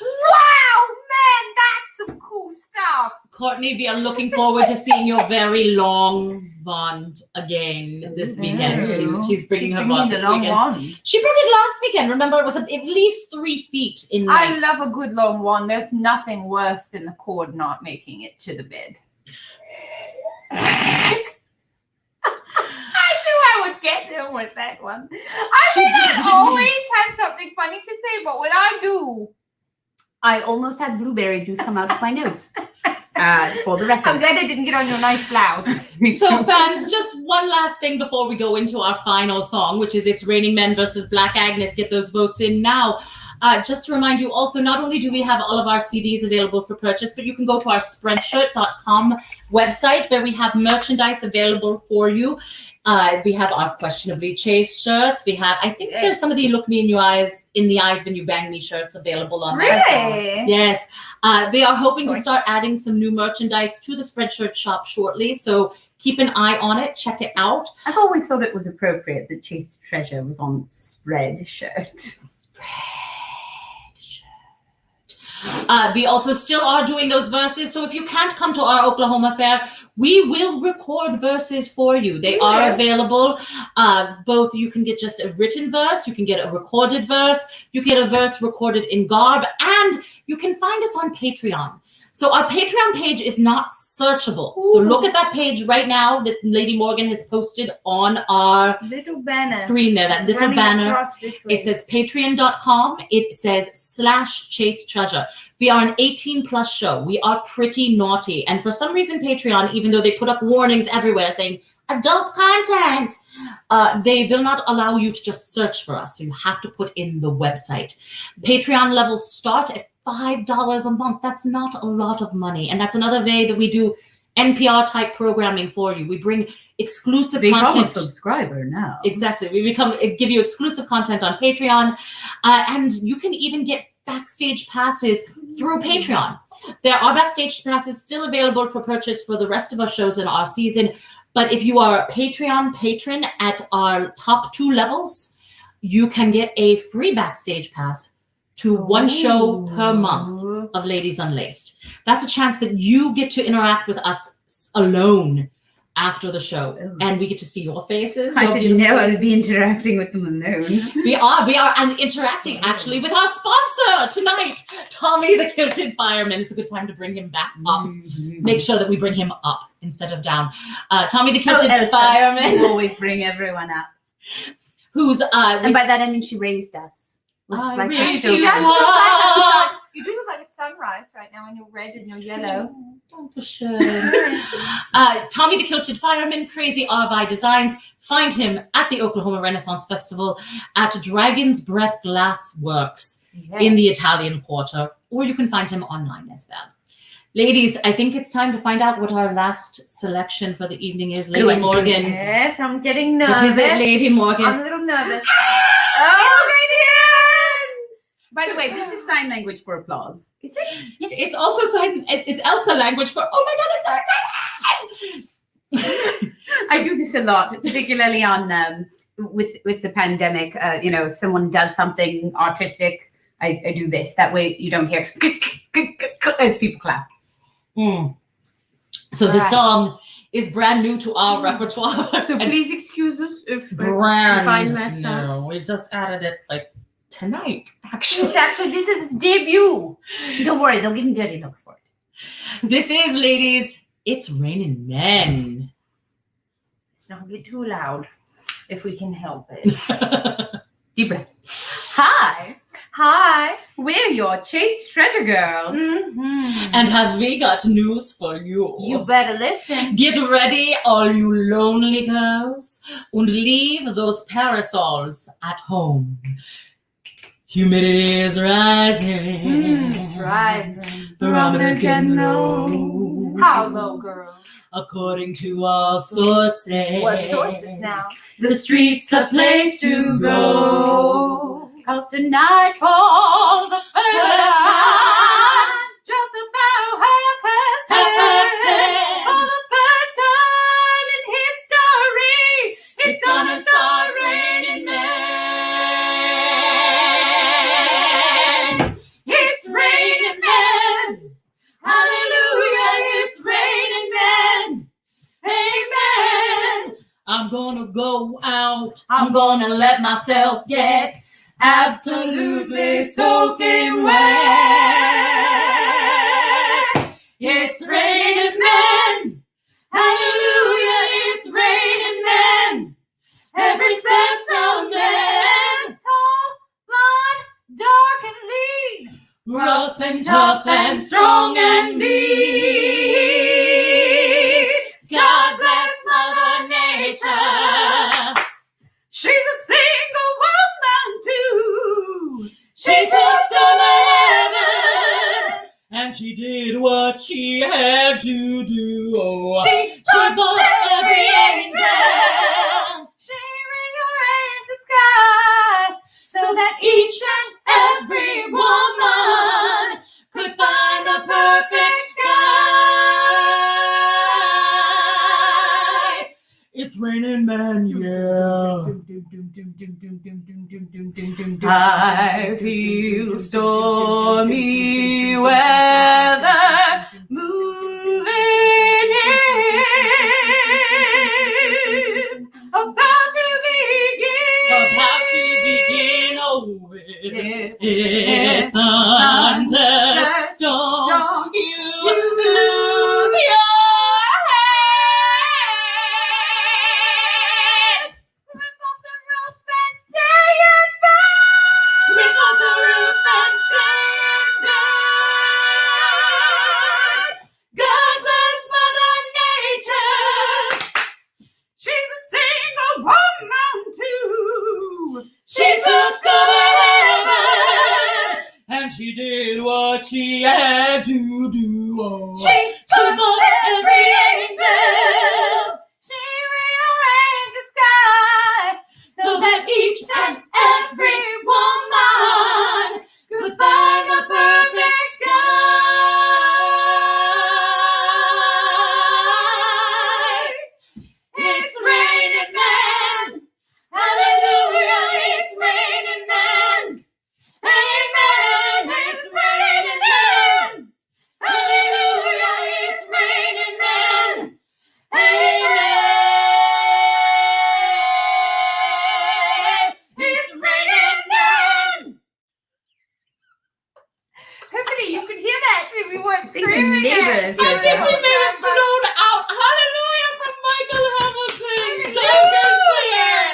wow, man, that's some cool stuff. Courtney, we are looking forward to seeing your very long wand again this weekend. She's bringing her wand this weekend. one. She brought it last weekend. Remember, it was at least 3 feet in I length. love a good long one. There's nothing worse than the cord not making it to the bed. I knew I would get them with that one. I always have something funny to say, but when I do, I almost had blueberry juice come out of my nose. For the I'm record. glad it didn't get on your nice blouse. So, fans, just one last thing before we go into our final song, which is It's Raining Men versus Black Agnes. Get those votes in now. Just to remind you also, not only do we have all of our CDs available for purchase, but you can go to our Spreadshirt.com website where we have merchandise available for you. We have our questionably chaste shirts. We have, I think there's some of the look me in the eyes when you bang me shirts available on that. Really? Yes. We are hoping to start adding some new merchandise to the Spreadshirt shop shortly. So keep an eye on it. Check it out. I've always thought it was appropriate that Chaste Treasure was on spread shirt. We also still are doing those verses. So if you can't come to our Oklahoma fair, we will record verses for you. They are available. Both you can get just a written verse, you can get a recorded verse, you get a verse recorded in garb, and you can find us on Patreon. So our Patreon page is not searchable. So look at that page right now that Lady Morgan has posted on our Little banner. screen there, that It's little running banner. across this way. It says patreon.com. It says /Chaste Treasure. We are an 18+ show. We are pretty naughty. And for some reason, Patreon, even though they put up warnings everywhere saying adult content, they will not allow you to just search for us. So you have to put in the website. Patreon levels start at $5 a month. That's not a lot of money. And that's another way that we do NPR type programming for you. We bring exclusive content. Subscriber now. Exactly. We give you exclusive content on Patreon. And you can even get backstage passes through Patreon. There are backstage passes still available for purchase for the rest of our shows in our season. But if you are a Patreon patron at our top 2 levels, you can get a free backstage pass to one show per month of Ladies Unlaced. That's a chance that you get to interact with us alone after the show. And we get to see your faces. I your didn't beautiful know I would be faces. interacting with them alone. We are and interacting actually with our sponsor tonight, Tommy the Kilted Fireman. It's a good time to bring him back up. Make sure that we bring him up instead of down. Tommy the Kilted Fireman, You always bring everyone up. who's And by that I mean she raised us. I Like raised that. you Yes, up. you do look like a sunrise right now, and you're red and you're yellow. Tommy the Kilted Fireman, Crazy RVI Designs. Find him at the Oklahoma Renaissance Festival at Dragon's Breath Glass Works in the Italian Quarter, or you can find him online as well. Ladies, I think it's time to find out what our last selection for the evening is. Lady Morgan. Yes, I'm getting nervous. What is it, Lady Morgan? I'm a little nervous. By the way, this is sign language for applause. Is it? It's also it's Elsa language for, oh my God, I'm so excited! I do this a lot, particularly on with the pandemic. If someone does something artistic, I do this. That way you don't hear as people clap. So the song is brand new to our repertoire. So please excuse us if brand I mess up. no, we just added it like tonight, actually. This is his debut. Don't worry, they'll give me dirty looks for it. This is, ladies, It's Raining Men. Let's not get too loud if we can help it. Deep breath. Hi. Hi. We're your chaste treasure girls. And have we got news for you? You better listen. Get ready, all you lonely girls, and leave those parasols at home. Humidity is rising. It's rising. Barometer's getting low. How low, girl? According to all sources. What sources now? The street's the place to go. 'Cause tonight for the first time, just about half past 10. For the first time in history, it's gonna start raining men. It's raining men. Hallelujah, it's raining men. Amen. I'm gonna go out. I'm gonna let myself get absolutely soaking wet. It's raining men. Hallelujah, it's raining men. Every sense of men. Tall, blonde, dark, and lean. Rough and tough and strong and mean. God bless Mother Nature. She's a single woman too. She took the heavens and she did what she had to do. Oh, She bought every angel She rearranged the sky so that each and every woman could find the perfect guy. It's raining men, yeah. I feel stormy weather moving in. About to begin. Oh, it thunders. Don't you lose your head. Rip off the roof and stay in bed. Rip off the roof and stay in bed. God bless Mother Nature. She's a single woman too. She took over heaven and she did what she had to do. Oh, She bought every angel She rearranged the sky so that each and every woman could find the perfect guy. It's raining men. Hallelujah, it's raining men. Amen, it's raining men. Hallelujah, it's raining men. Amen. It's raining men. Hopefully you could hear that too. We weren't I think the screaming neighbors it. I think we may have blown out Hallelujah from Michael Hamilton. Hallelujah.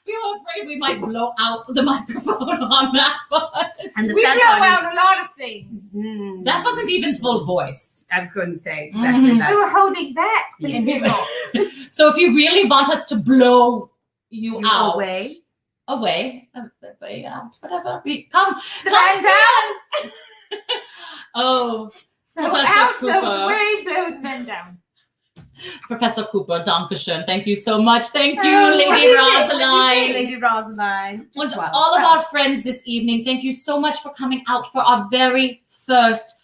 We were afraid we might blow out the microphone on that one. And the We sad blow part out a lot of things. is, That wasn't even full voice. I was going to say exactly Mhm. that. We were holding back. Yeah. So if you really want us to blow you You out, away. whatever, come The see man's out. us. Oh, Blow Professor out the Cooper. way, blow the men down. Professor Cooper, Dankeschön. Thank you so much. Thank you, Oh, what Lady is it? Rosaline. Lady Rosaline. And Well, all of our friends this evening, thank you so much for coming out for our very first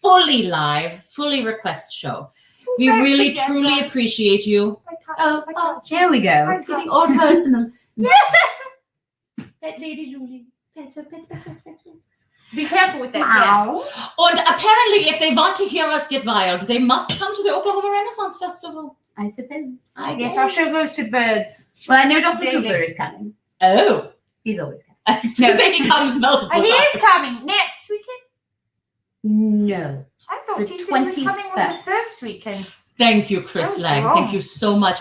fully live, fully request show. We Back really, together. truly appreciate you. Oh, here we go. getting all personal. That Lady Julie. Be careful with that. Wow. And apparently, if they want to hear us get wild, they must come to the Oklahoma Renaissance Festival. I suppose. I Yes, guess. our show goes to birds. Well, I know Dr. Daily. Cooper is coming. Oh. He's always coming. No, he comes multiple And he times. is coming next weekend. No. I thought The she said he was coming on the 21st. first weekends. Thank you, Chris That was Lang. wrong. Thank you so much.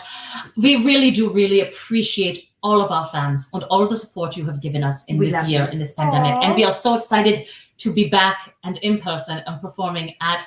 We really do really appreciate all of our fans and all the support you have given us in We this love year, you. in this pandemic. Aw. And we are so excited to be back and in person and performing at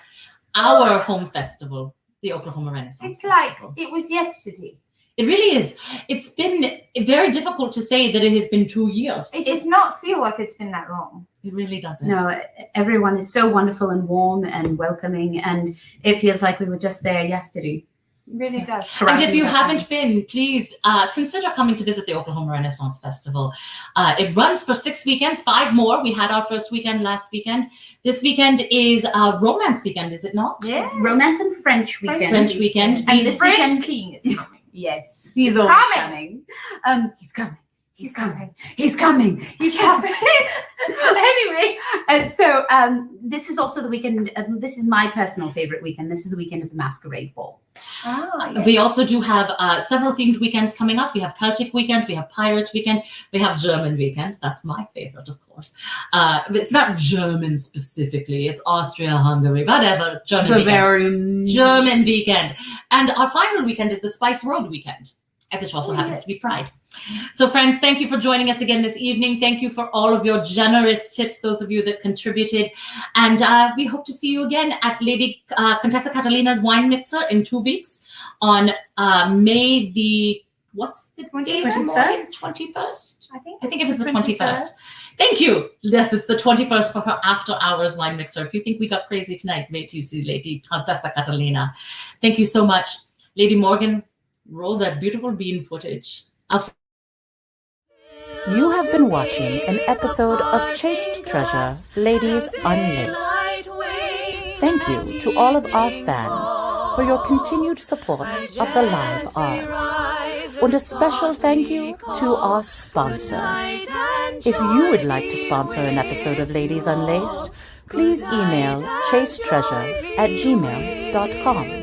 our home festival, the Oklahoma Renaissance It's like Festival. it was yesterday. It really is. It's been very difficult to say that it has been 2 years. It does not feel like it's been that long. It really doesn't. No, everyone is so wonderful and warm and welcoming, and it feels like we were just there yesterday. It really does. And if you Carousing haven't with been, please consider coming to visit the Oklahoma Renaissance Festival. It runs for 6 weekends, 5 more. We had our first weekend last weekend. This weekend is Romance Weekend, is it not? Yeah. Romance and French weekend. French weekend. And this French weekend, King is coming. yes, he's Coming. always coming. He's coming. He's coming. He's coming. He's coming. Anyway, so this is also the weekend. This is my personal favorite weekend. This is the weekend of the Masquerade Ball. Ah, We also do have several themed weekends coming up. We have Celtic Weekend, we have Pirate Weekend, we have German Weekend. That's my favorite, of course. It's not German specifically. It's Austria, Hungary, whatever. German Weekend. Bavarian. German Weekend. And our final weekend is the Spice Road Weekend, which also Oh, happens yes. to be Pride. So friends, thank you for joining us again this evening. Thank you for all of your generous tips, those of you that contributed. And we hope to see you again at Lady Contessa Catalina's Wine Mixer in 2 weeks on May the, what's the date? 21st? 21st? I think it was the 21st. Thank you. Yes, it's the 21st for her after hours wine mixer. If you think we got crazy tonight, wait till you see Lady Contessa Catalina. Thank you so much. Lady Morgan, roll that beautiful bean footage. You have been watching an episode of Chaste Treasure, Ladies Unlaced. Thank you to all of our fans for your continued support of the live arts. And a special thank you to our sponsors. If you would like to sponsor an episode of Ladies Unlaced, please email chasetreasure@gmail.com.